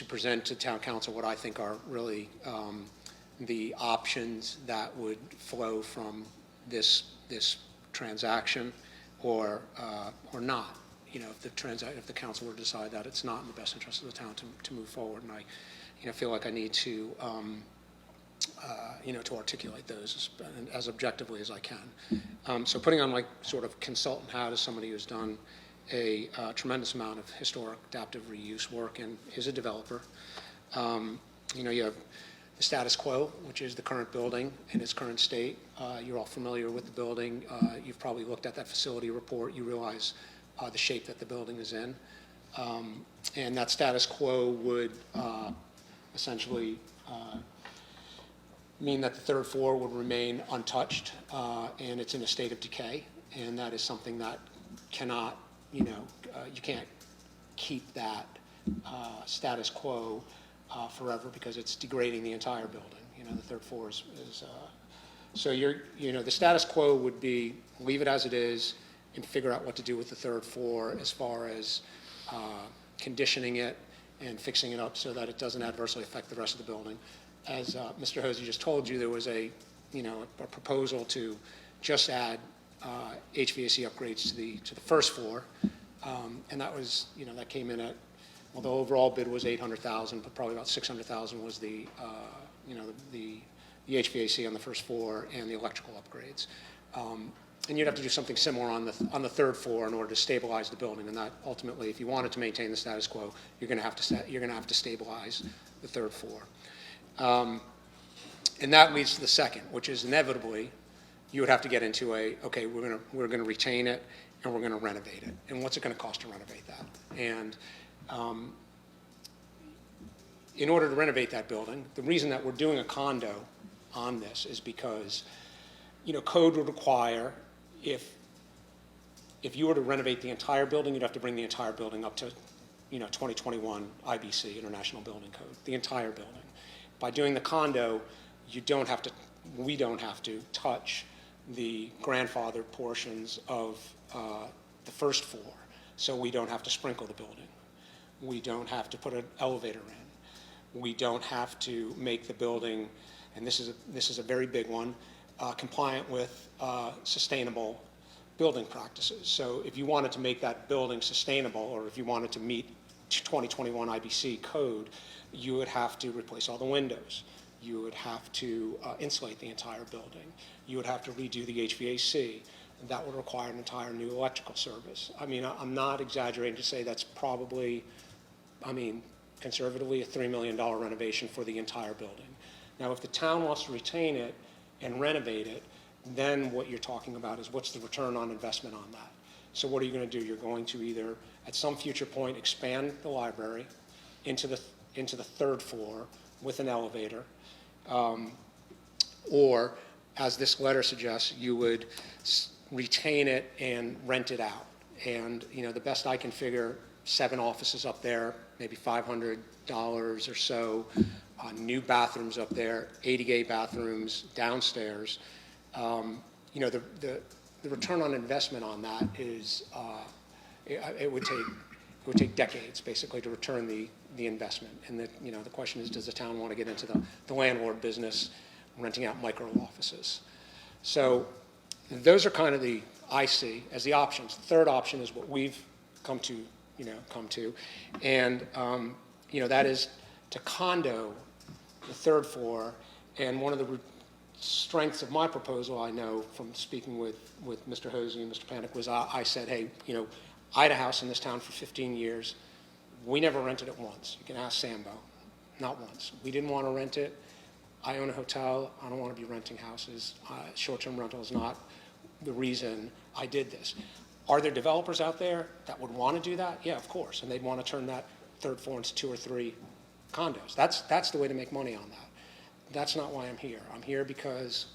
I: present to town council what I think are really the options that would flow from this transaction, or not. If the council were to decide that it's not in the best interest of the town to move forward, and I feel like I need to to articulate those as objectively as I can. So putting on my sort of consultant hat as somebody who's done a tremendous amount of historic adaptive reuse work and is a developer. You have the status quo, which is the current building in its current state. You're all familiar with the building. You've probably looked at that facility report. You realize the shape that the building is in. And that status quo would essentially mean that the third floor would remain untouched, and it's in a state of decay. And that is something that cannot, you can't keep that status quo forever, because it's degrading the entire building. The third floor is so the status quo would be leave it as it is and figure out what to do with the third floor as far as conditioning it and fixing it up so that it doesn't adversely affect the rest of the building. As Mr. Hosey just told you, there was a proposal to just add HVAC upgrades to the first floor, and that was, that came in at, well, the overall bid was $800,000, but probably about $600,000 was the HVAC on the first floor and the electrical upgrades. And you'd have to do something similar on the third floor in order to stabilize the building, and that ultimately, if you wanted to maintain the status quo, you're going to have to stabilize the third floor. And that leads to the second, which is inevitably you would have to get into okay, we're going to retain it and we're going to renovate it. And what's it going to cost to renovate that? And in order to renovate that building, the reason that we're doing a condo on this is because, code would require, if you were to renovate the entire building, you'd have to bring the entire building up to, 2021 IBC, International Building Code, the entire building. By doing the condo, we don't have to touch the grandfathered portions of the first floor, so we don't have to sprinkle the building. We don't have to put an elevator in. We don't have to make the building, and this is a very big one, compliant with sustainable building practices. So if you wanted to make that building sustainable, or if you wanted to meet 2021 IBC code, you would have to replace all the windows. You would have to insulate the entire building. You would have to redo the HVAC. that would require an entire new electrical service. I mean, I'm not exaggerating to say that's probably, I mean, conservatively, a $3 million renovation for the entire building. Now, if the town wants to retain it and renovate it, then what you're talking about is what's the return on investment on that? So what are you going to do? You're going to either, at some future point, expand the library into the third floor with an elevator, or, as this letter suggests, you would retain it and rent it out. And, you know, the best I can figure, 7 offices up there, maybe $500 or so, new bathrooms up there, ADA bathrooms downstairs. You know, the return on investment on that is, it would take decades, basically, to return the investment. And you know, the question is, does the town want to get into the landlord business, renting out micro offices? So those are kind of I see as the options. The third option is what we've come to, and you know, that is to condo the third floor. And one of the strengths of my proposal, I know from speaking with Mr. Hosey and Mr. Panic, was I said, hey, you know, I had a house in this town for 15 years. We never rented it once. You can ask Sabo. Not once. We didn't want to rent it. I own a hotel. I don't want to be renting houses. Short-term rental is not the reason I did this. Are there developers out there that would want to do that? Yeah, of course. And they'd want to turn that third floor into 2 or 3 condos. That's the way to make money on that. That's not why I'm here. I'm here because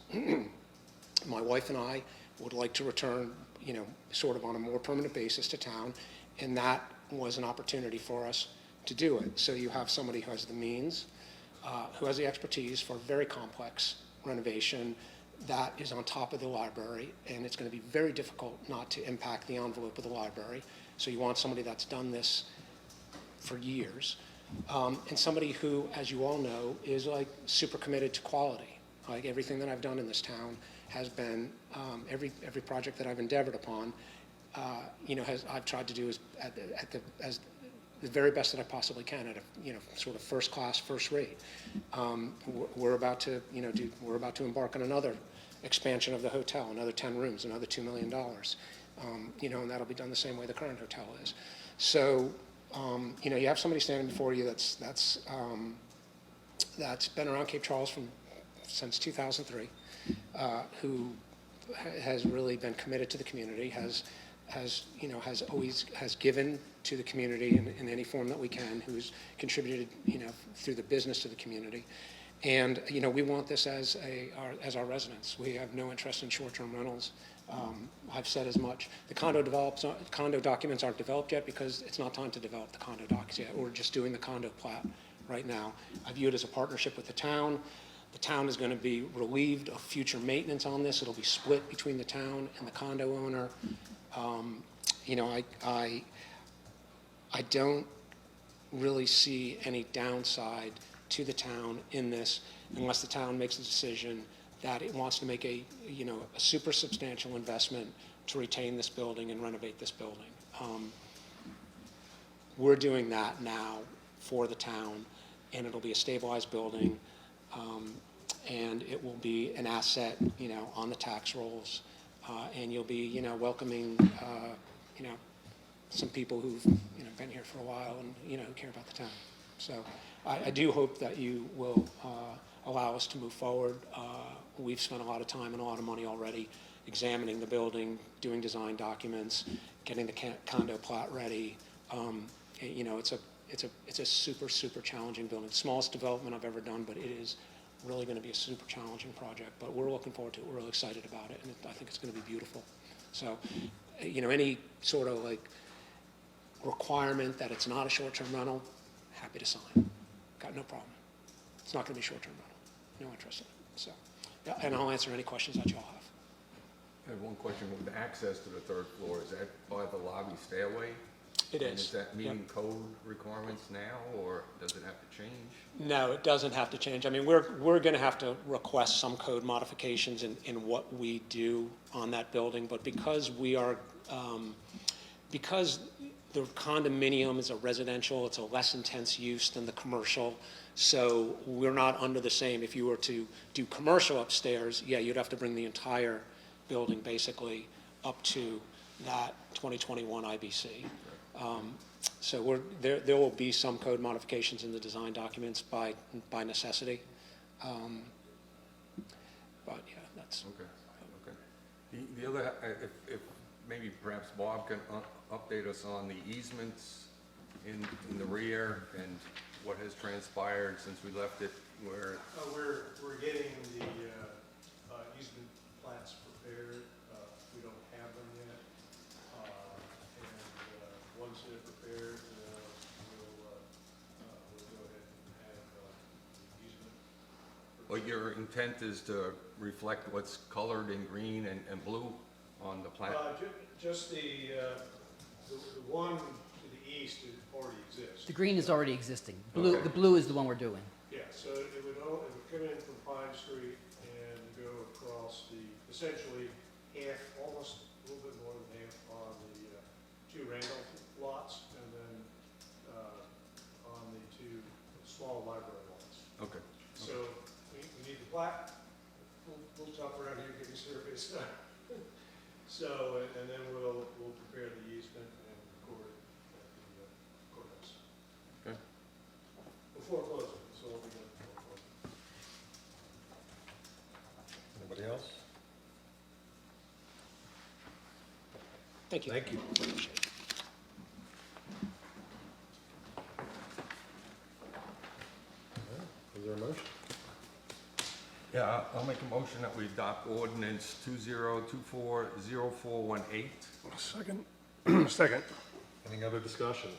I: my wife and I would like to return, you know, sort of on a more permanent basis to town, and that was an opportunity for us to do it. So you have somebody who has the means, who has the expertise for a very complex renovation that is on top of the library, and it's going to be very difficult not to impact the envelope of the library. So you want somebody that's done this for years, and somebody who, as you all know, is like super committed to quality. Like everything that I've done in this town has been, every project that I've endeavored upon, you know, I've tried to do as the very best that I possibly can at a, you know, sort of first class, first rate. We're about to, you know, we're about to embark on another expansion of the hotel, another 10 rooms, another $2 million. You know, and that'll be done the same way the current hotel is. So, you know, you have somebody standing before you that's been around Cape Charles since 2003, who has really been committed to the community, has given to the community in any form that we can, who's contributed, you know, through the business to the community. And, you know, we want this as our residents. We have no interest in short-term rentals. I've said as much. The condo documents aren't developed yet because it's not time to develop the condo docs yet. We're just doing the condo plat right now. I view it as a partnership with the town. The town is going to be relieved of future maintenance on this. It'll be split between the town and the condo owner. You know, I don't really see any downside to the town in this unless the town makes a decision that it wants to make a super substantial investment to retain this building and renovate this building. We're doing that now for the town, and it'll be a stabilized building, and it will be an asset, you know, on the tax rolls, and you'll be, you know, welcoming, you know, some people who've, you know, been here for a while and, you know, who care about the town. So I do hope that you will allow us to move forward. We've spent a lot of time and a lot of money already examining the building, doing design documents, getting the condo plat ready. You know, it's a super challenging building. Smallest development I've ever done, but it is really going to be a super challenging project. But we're looking forward to it. We're really excited about it, and I think it's going to be beautiful. So, you know, any sort of like requirement that it's not a short-term rental, happy to sign. Got no problem. It's not going to be short-term rental. No interest in it. So, yeah, and I'll answer any questions that y'all have.
B: I have one question. With access to the third floor, is that by the lobby stairway?
I: It
B: And
I: is.
B: is that meeting
I: Yep.
B: code requirements now, or does it have to change?
I: No, it doesn't have to change. I mean, we're going to have to request some code modifications in what we do on that building, but because we are, because the condominium is a residential, it's a less intense use than the commercial, so we're not under the same. If you were to do commercial upstairs, yeah, you'd have to bring the entire building basically up to that 2021 IBC. So there will be some code modifications in the design documents by necessity. But yeah, that's.
B: Okay, okay. The other, if maybe perhaps Bob can update us on the easements in the rear and what has transpired since we left it where.
E: We're getting the easement plats prepared. We don't have them yet. And once they're prepared, we'll go ahead and have the easement.
B: Well, your intent is to reflect what's colored in green and blue on the plat?
E: Just the one to the east already exists.
H: The green is already existing. Blue,
B: Okay.
H: the blue is the one we're doing.
E: Yeah, so it would come in from Pine Street and go across essentially half, almost a little bit more than half on the two Randolph lots, and then on the two small library lots.
B: Okay.
E: So we need the plat, a little tough around here getting surveys done. So, and then we'll prepare the easement and record it at the courthouse.
B: Okay.
E: Before closing, so it'll be done before closing.
A: Anybody else?
I: Thank you.
A: Thank you. Is there a motion?
B: Yeah, I'll make a motion that we adopt ordinance 2024-0418.
E: Second. Second.
A: Any other discussion?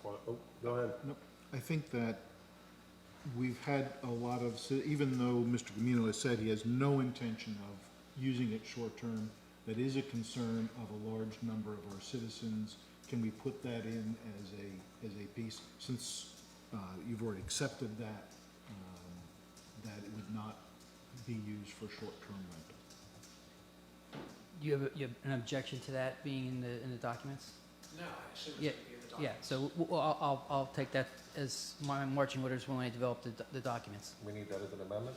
A: Oh, go ahead.
J: No, I think that we've had a lot of, even though Mr. Gamino has said he has no intention of using it short-term, that is a concern of a large number of our citizens. Can we put that in as a piece, since you've already accepted that, that it would not be used for short-term rental?
H: Do you have an objection to that being in the documents?
I: No, I assume
H: Yeah,
I: it's going to be in the
H: yeah,
I: documents.
H: so I'll take that as my marching orders when I develop the documents.
A: We need that as an amendment?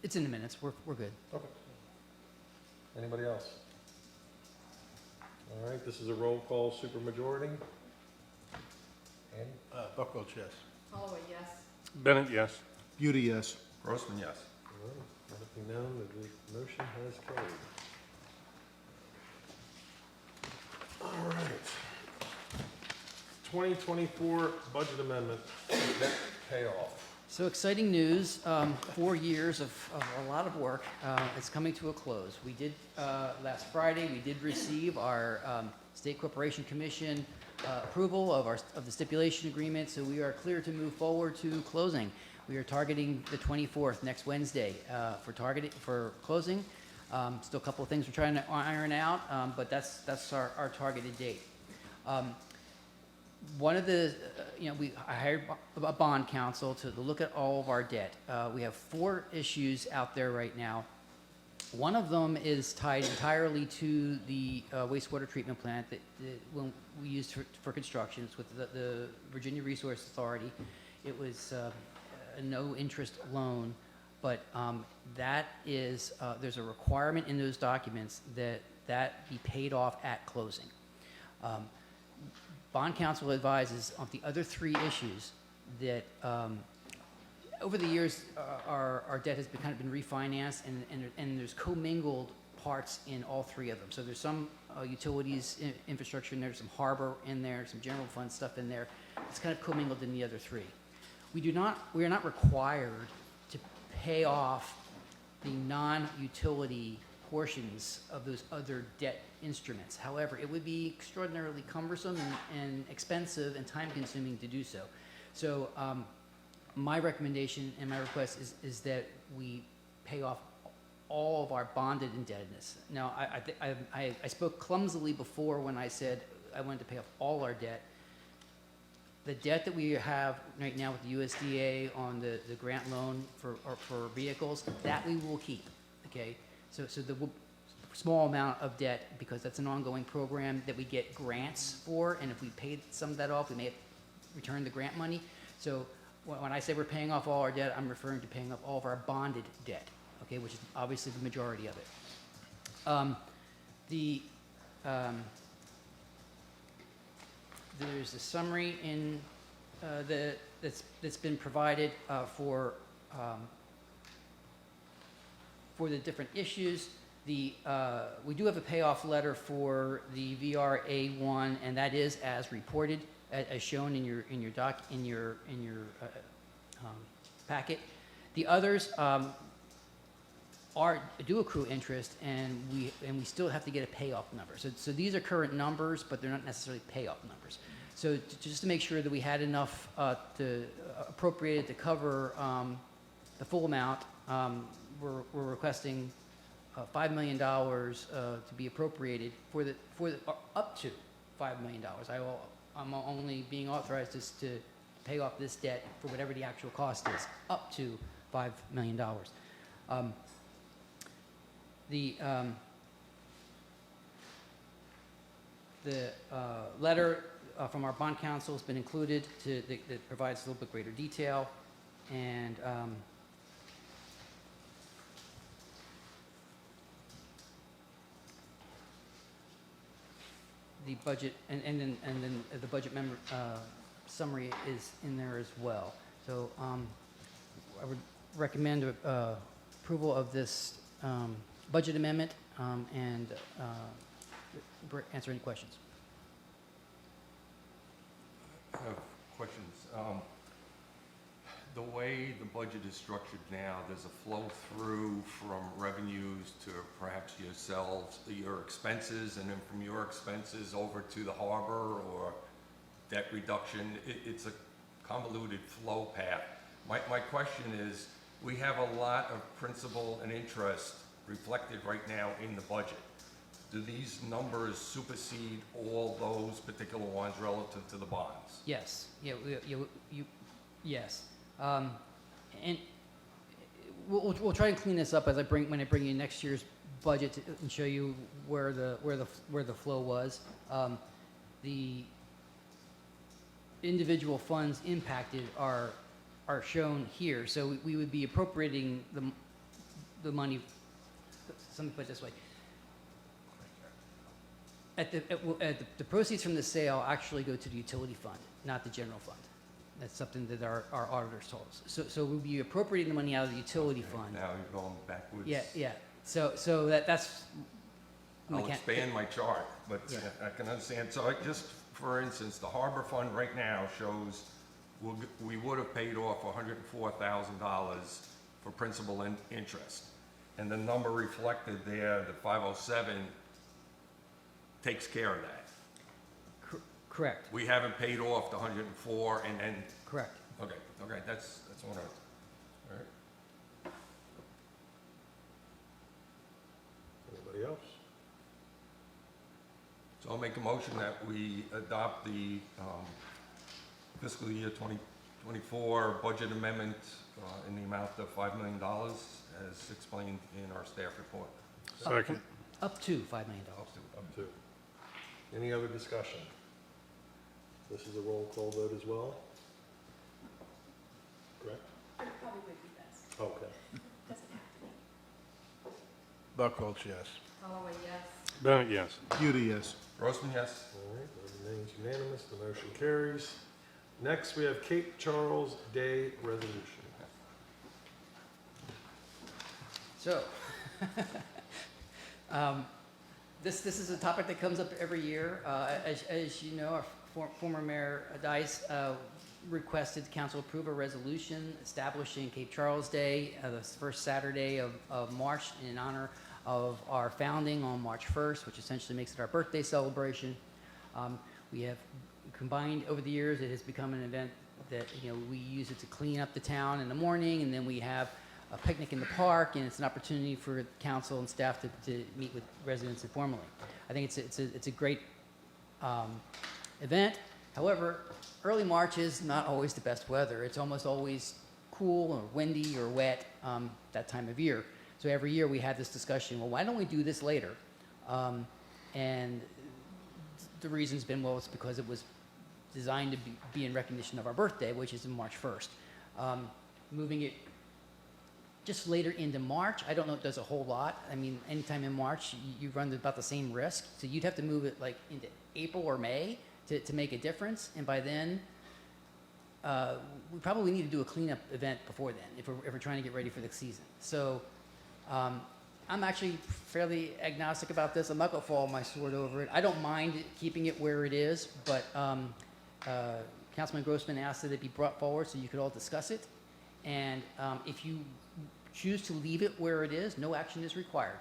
H: It's in the minutes, we're good.
A: Okay. Anybody else? All right, this is a roll call supermajority. Andy?
E: Buckles, yes.
G: Holloway, yes.
E: Bennett, yes.
J: Beauty, yes.
B: Grossman, yes.
A: All right, let it be known that the motion has carried. All right. 2024 budget amendment, net payoff.
H: So exciting news, 4 years of a lot of work, it's coming to a close. We did, last Friday, we did receive our State Corporation Commission approval of the stipulation agreement, so we are clear to move forward to closing. We are targeting the 24th, next Wednesday, for closing. Still a couple of things we're trying to iron out, but that's our targeted date. One of the, I hired a bond counsel to look at all of our debt. We have 4 issues out there right now. One of them is tied entirely to the wastewater treatment plant that when we used for construction. It's with the Virginia Resource Authority. It was a no-interest loan, but that is, there's a requirement in those documents that be paid off at closing. Bond counsel advises on the other 3 issues that over the years our debt has kind of been refinanced, and there's commingled parts in all 3 of them. So there's some utilities infrastructure in there, some harbor in there, some general fund stuff in there. It's kind of commingled in the other 3. We are not required to pay off the non-utility portions of those other debt instruments. However, it would be extraordinarily cumbersome and expensive and time-consuming to do so. So my recommendation and my request is that we pay off all of our bonded indebtedness. Now, I spoke clumsily before when I said I wanted to pay off all our debt. The debt that we have right now with the USDA on the grant loan for vehicles, that we will keep, okay? So the small amount of debt, because that's an ongoing program that we get grants for, and if we paid some of that off, we may have returned the grant money. So when I say we're paying off all our debt, I'm referring to paying off all of our bonded debt, okay, which is obviously the majority of it. There's a summary in that's been provided for the different issues. We do have a payoff letter for the VRA1, and that is as reported, as shown in your packet. The others do accrue interest, and we still have to get a payoff number. So these are current numbers, but they're not necessarily payoff numbers. So just to make sure that we had enough appropriated to cover the full amount, we're requesting $5 million to be appropriated for up to $5 million. I'm only being authorized to pay off this debt for whatever the actual cost is, up to $5 million. The letter from our bond counsel has been included that provides a little bit greater detail, and the budget and then the budget summary is in there as well. So I would recommend approval of this budget amendment and answer any questions.
B: I have questions. The way the budget is structured now, there's a flow through from revenues to perhaps yourselves, your expenses, and then from your expenses over to the harbor or debt reduction. It's a convoluted flow path. My question is, we have a lot of principal and interest reflected right now in the budget. Do these numbers supersede all those particular ones relative to the bonds?
H: Yes. Yeah. Yes. And we'll try and clean this up when I bring you next year's budget and show you where the flow was. The individual funds impacted are shown here. So we would be appropriating the money. Let me put it this way. The proceeds from the sale actually go to the utility fund, not the general fund. That's something that our auditors told us. So we'll be appropriating the money out of the utility fund.
B: Now you're going backwards.
H: Yeah. So that's.
B: I'll expand my chart, but
H: Yeah.
B: I can understand. So just for instance, the harbor fund right now shows we would have paid off $104,000 for principal and interest. And the number reflected there, the 507, takes care of that.
H: Correct.
B: We haven't paid off the 104 and then,
H: Correct.
B: okay, that's what all right.
A: Anybody else?
B: So I'll make a motion that we adopt the fiscal year 2024 budget amendment in the amount of $5 million as explained in our staff report.
A: Second.
H: Up to $5 million.
A: Up to. Any other discussion? This is a roll call vote as well? Correct?
F: It probably would be best.
A: Okay.
F: Doesn't have to be.
E: Buckles, yes.
G: Holloway, yes.
E: Bennett, yes.
J: Beauty, yes.
B: Grossman, yes?
A: All right, that remains unanimous, the motion carries. Next, we have Cape Charles Day Resolution.
H: So, this is a topic that comes up every year. As you know, our former Mayor Dice requested the council approve a resolution establishing Cape Charles Day, the first Saturday of March, in honor of our founding on March 1st, which essentially makes it our birthday celebration. We have combined over the years. It has become an event that we use it to clean up the town in the morning, and then we have a picnic in the park, and it's an opportunity for council and staff to meet with residents informally. I think it's a great event. However, early March is not always the best weather. It's almost always cool or windy or wet that time of year. So every year we have this discussion, well, why don't we do this later? And the reason's been, well, it's because it was designed to be in recognition of our birthday, which is in March 1st. Moving it just later into March, I don't know if it does a whole lot. I mean, anytime in March, you run about the same risk. So you'd have to move it like into April or May to make a difference. And by then, we probably need to do a cleanup event before then if we're trying to get ready for the season. So I'm actually fairly agnostic about this. I'm not going to fall my sword over it. I don't mind keeping it where it is, but Councilman Grossman asked that it be brought forward so you could all discuss it. And if you choose to leave it where it is, no action is required.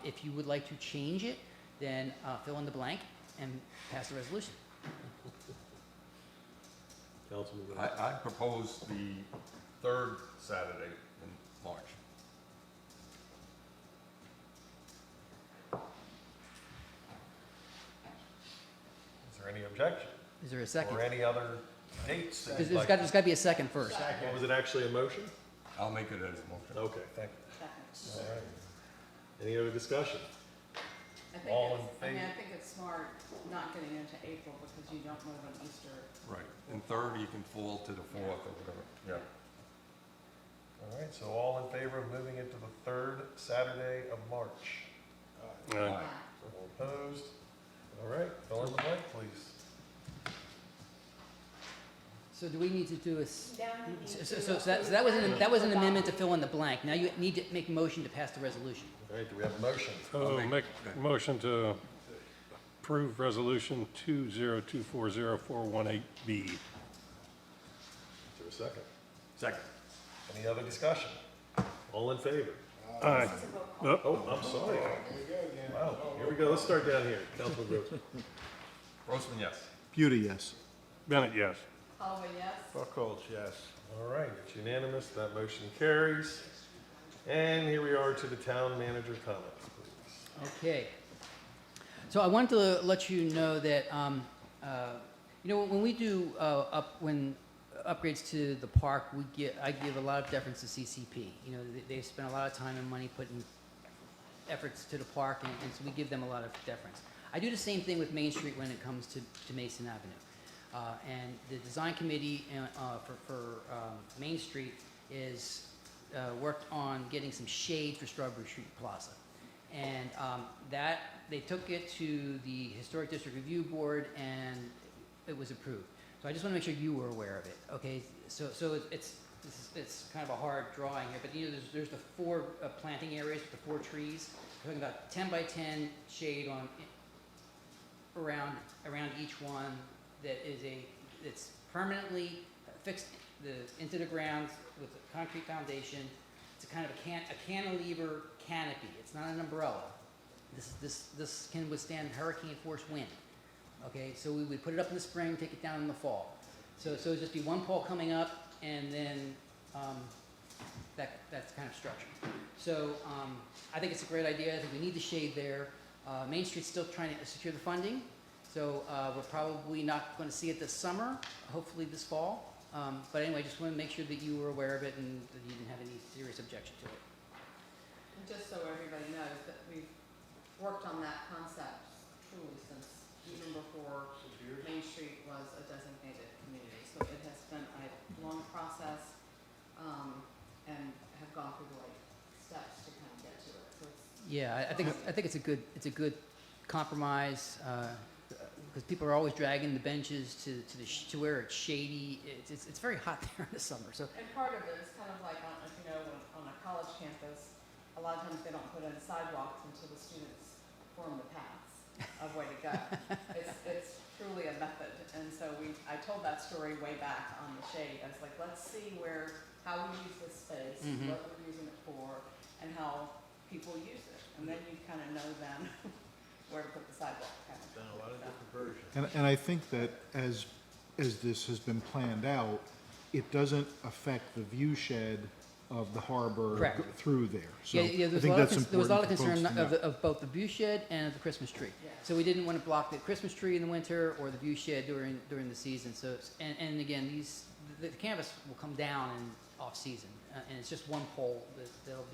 H: If you would like to change it, then fill in the blank and pass the resolution.
A: Councilman Rhodes.
B: I propose the third Saturday in March.
A: Is there any objection?
H: Is there a second?
A: Or any other dates? that
H: There's
A: you'd
H: got
A: like-
H: to be a second first.
A: Was it actually a motion?
B: I'll make it as a motion.
A: Okay, thank you.
G: Second.
A: All right. Any other discussion?
G: I think
A: All
G: it's,
A: in
G: I mean,
A: favor?
G: I think it's smart not getting into April because you don't know when Easter.
B: Right. And third, you can fall to the fourth or whatever. Yeah.
A: All right, so all in favor of moving it to the third Saturday of March?
B: Aye.
A: All opposed? All right, fill in the blank, please.
H: So do we need to do a,
F: Now you need to
H: so that was an amendment to fill in the blank. Now you need to make a motion to pass the resolution.
A: All right, do we have a motion?
K: So make a motion to approve resolution 202404118B.
A: Is there a second?
B: Second.
A: Any other discussion? All in favor?
K: Aye.
A: Oh, I'm sorry. Wow, here we go, let's start down here. Councilman Grossman.
B: Grossman, yes.
J: Beauty, yes.
K: Bennett, yes.
G: Holloway, yes.
A: Buckles, yes. All right, it's unanimous, that motion carries. And here we are to the town manager comments, please.
H: Okay. So I wanted to let you know that, when we do upgrades to the park, I give a lot of deference to CCP. They've spent a lot of time and money putting efforts to the park, and so we give them a lot of deference. I do the same thing with Main Street when it comes to Mason Avenue. And the design committee for Main Street is worked on getting some shade for Strawberry Street Plaza. And that, they took it to the Historic District Review Board and it was approved. So I just want to make sure you were aware of it, okay? So it's kind of a hard drawing here, but there's the four planting areas with the four trees. We're talking about 10 by 10 shade around each one that it's permanently fixed into the ground with a concrete foundation. It's a kind of a cantilever canopy. It's not an umbrella. This can withstand hurricane force wind. Okay, so we would put it up in the spring, take it down in the fall. So it'd just be one pole coming up, and then that's kind of structure. So I think it's a great idea. I think we need the shade there. Main Street's still trying to secure the funding, so we're probably not going to see it this summer. Hopefully this fall. But anyway, just want to make sure that you were aware of it and that you didn't have any serious objection to it.
G: And just so everybody knows that we've worked on that concept truly since even before Main Street was a designated community. So it has been a long process, and have gone through the right steps to kind of get to it. So it's
H: Yeah, I think it's a good compromise, because people are always dragging the benches to where it's shady. It's very hot there in the summer, so.
G: And part of it is kind of like, on, if you know, on a college campus, a lot of times they don't put in sidewalks until the students form the paths of where to go. It's truly a method, and so I told that story way back on the shade. I was like, let's see how we use this space, what we're using it for, and how people use it, and then you kind of know then where to put the sidewalk. Kind of.
E: Done a lot of different versions.
J: And I think that as this has been planned out, it doesn't affect the view shed of the harbor
H: Correct.
J: through there. So
H: Yeah,
J: I
H: there
J: think that's
H: was a lot of
J: important for
H: concern
J: folks to know.
H: of both the view shed and the Christmas tree.
G: Yeah.
H: So we didn't want to block the Christmas tree in the winter or the view shed during the season. So, and again, the canvas will come down in off-season, and it's just one pole that'll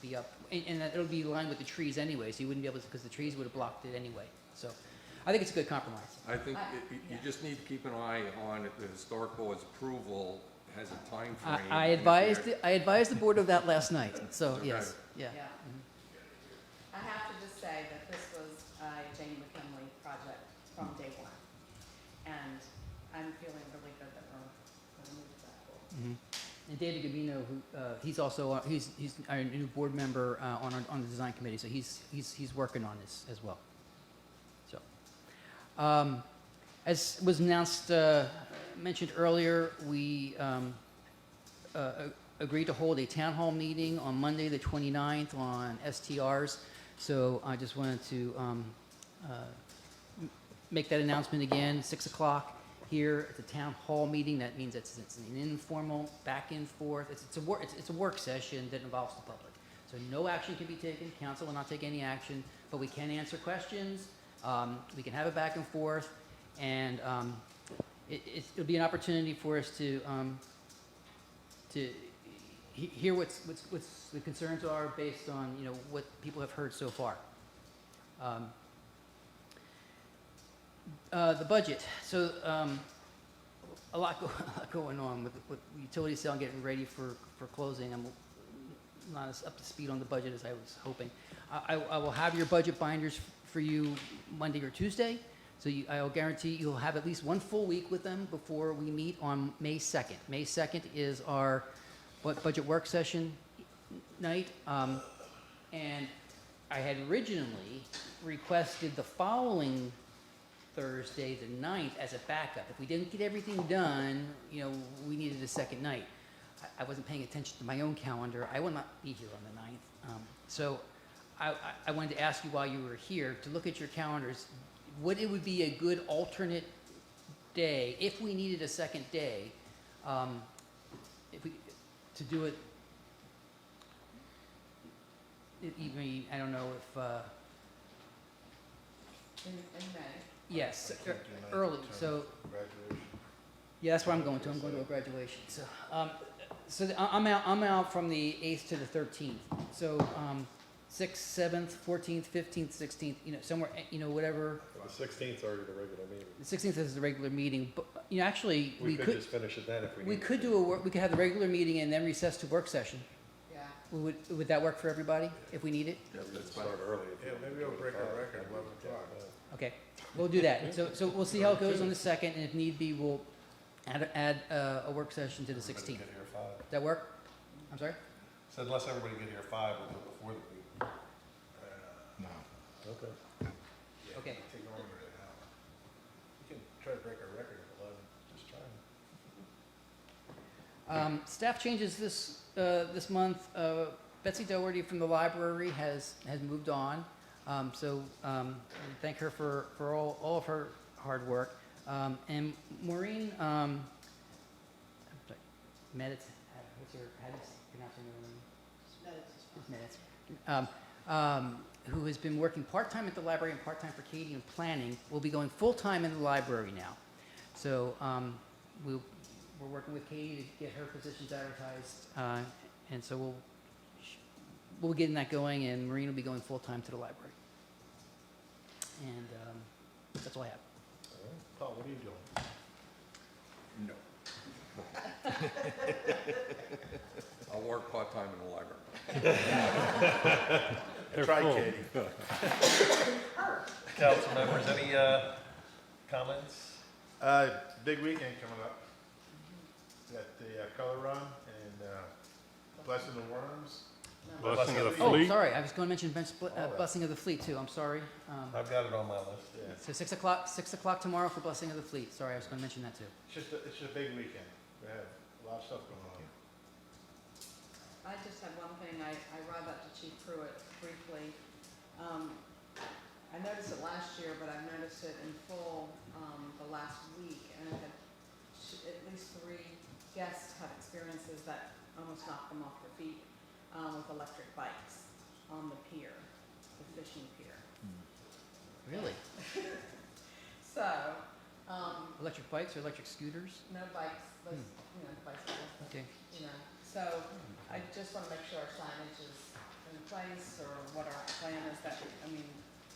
H: be up, and it'll be aligned with the trees anyway, so you wouldn't be able to, because the trees would have blocked it anyway. So I think it's a good compromise.
B: I think
G: Yeah.
B: you just need to keep an eye on the Historic Board's approval has a time frame.
H: I
B: and if
H: advised,
B: they're-
H: I advised the board of that last night, so,
B: Okay.
H: yes, yeah.
G: Yeah. I have to just say that this was a Jane McKinley project from day one. And I'm feeling really good that we're going to move that forward.
H: And David Gabino, who, he's also, he's our new board member on the design committee, so he's working on this as well. So, as was announced, mentioned earlier, we agreed to hold a town hall meeting on Monday, the 29th, on STRs. So I just wanted to make that announcement again, 6 o'clock here at the town hall meeting. That means it's an informal back and forth. It's a work session that involves the public. So no action can be taken. Council will not take any action, but we can answer questions. We can have a back and forth, and it'll be an opportunity for us to hear what's the concerns are based on, you know, what people have heard so far. The budget. So a lot going on with the utility sale, getting ready for closing. I'm not as up to speed on the budget as I was hoping. I will have your budget binders for you Monday or Tuesday. So I'll guarantee you'll have at least one full week with them before we meet on May 2nd. May 2nd is our budget work session night. And I had originally requested the following Thursday, the 9th, as a backup. If we didn't get everything done, you know, we needed a second night. I wasn't paying attention to my own calendar. I will not be here on the 9th. So I wanted to ask you while you were here to look at your calendars. What it would be a good alternate day if we needed a second day, to do it. Even I don't know if
G: In May.
H: yes, early. So yeah, that's where I'm going to. I'm going to a graduation. So I'm out from the 8th to the 13th. So 6th, 7th, 14th, 15th, 16th. You know, somewhere. You know, whatever.
A: The 16th is already the regular meeting.
H: The 16th is the regular meeting, but you know, actually,
A: We could just finish it then if we need.
H: we could do we could have the regular meeting and then recess to work session.
G: Yeah.
H: Would that work for everybody if we need it?
A: Let's start early.
E: Yeah, maybe we'll break our record at 11 o'clock.
H: Okay, we'll do that. So we'll see how it goes on the 2nd, and if need be, we'll add a work session to the 16th.
A: Get here 5.
H: That work? I'm sorry?
A: Said unless everybody get here 5, we'll do it before the meeting.
J: No.
A: Okay.
H: Okay.
E: Take longer than an hour. We can try to break our record at 11.
A: Just trying.
H: Staff changes this month. Betsy Doherty from the library has moved on. So we thank her for all of her hard work. And Maureen, Medits, what's your, how do you pronounce your name? Medits. Who has been working part-time at the library and part-time for Katie in planning, will be going full-time in the library now. So we're working with Katie to get her positions advertised, and so we'll be getting that going, and Maureen will be going full-time to the library. And that's all I have.
A: Paul, what are you doing?
B: No. I'll work part-time in the library.
K: They're
E: Try
K: full.
E: Katie.
A: Council members, any comments?
E: Big weekend coming up. Got the color run and Blessing the Worms.
K: Blessing of the
H: Oh,
K: Fleet.
H: sorry, I was going to mention Blessing of the Fleet too, I'm sorry.
A: I've got it on my list.
E: Yeah.
H: So 6 o'clock tomorrow for Blessing of the Fleet. Sorry, I was going to mention that too.
E: It's just a big weekend. We have a lot of stuff going on.
G: I just had one thing, I arrived up to Chief Pruitt briefly. I noticed it last year, but I've noticed it in full the last week, and I had at least 3 guests have experiences that almost knocked them off their feet with electric bikes on the pier, the fishing pier.
H: Really?
G: So,
H: Electric bikes or electric scooters?
G: no bikes, but, bicycles.
H: Okay.
G: So I just want to make sure our signage is in place, or what our plan is. That, I mean,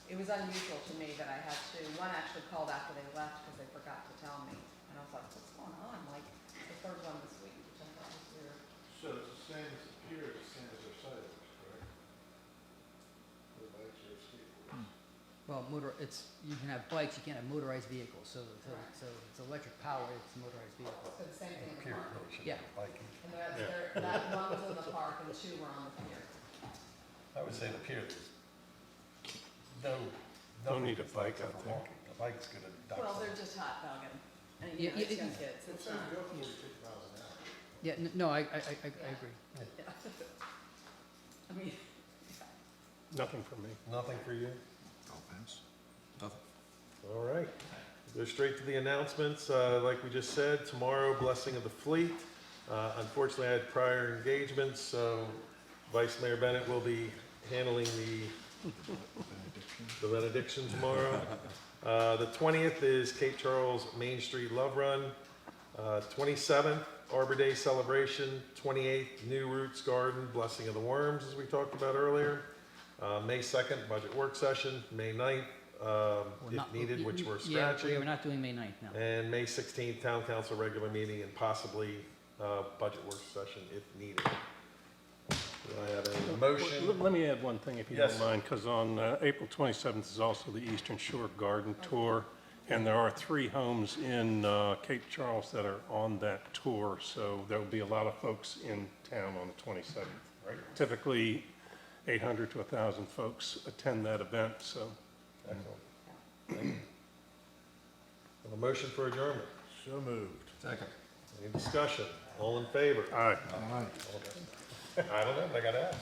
G: it was unusual to me that I had to, one actually called after they left because they forgot to tell me. And I was like, what's going on? Like, the 3rd one this week.
J: So it's the same as the pier, it's the same as our sidewalks, correct? For bikes or skateboards?
H: Well, you can have bikes, you can't have motorized vehicles, so it's electric power, it's motorized vehicles.
G: So the same thing in the park.
H: Yeah.
G: And that one was in the park and two were on the pier.
A: I would say the pier, there's no.
K: Don't need a bike out there.
A: The bike's gonna duck.
G: Well, they're just hot dogging. And,
H: Yeah,
G: you know, it's
H: yeah,
G: young kids, it's not.
J: Go for 46 miles an hour.
H: Yeah, no, I agree.
G: I mean,
K: Nothing for me.
A: Nothing for you?
J: Offense.
A: All right. Go straight to the announcements. Like we just said, tomorrow, Blessing of the Fleet. Unfortunately, I had prior engagements, so Vice Mayor Bennett will be handling the benediction tomorrow. The 20th is Cape Charles Main Street Love Run. 27th, Arbor Day Celebration. 28th, New Roots Garden, Blessing of the Worms, as we talked about earlier. May 2nd, Budget Work Session. May 9th, if needed, which we're
H: Yeah,
A: scratching.
H: we're not doing May 9th, no.
A: And May 16th, Town Council regular meeting and possibly budget work session if needed. Do I have a motion?
K: Let me add one thing, if you
A: Yes.
K: don't mind, because on April 27th is also the Eastern Shore Garden Tour, and there are 3 homes in Cape Charles that are on that tour, so there will be a lot of folks in town on the 27th.
A: Right.
K: Typically, 800 to 1,000 folks attend that event, so.
A: Excellent. Thank you. Have a motion for adjournment.
J: So moved.
B: Second.
A: Any discussion? All in favor?
K: Aye.
J: Aye.
A: I don't know, I gotta ask.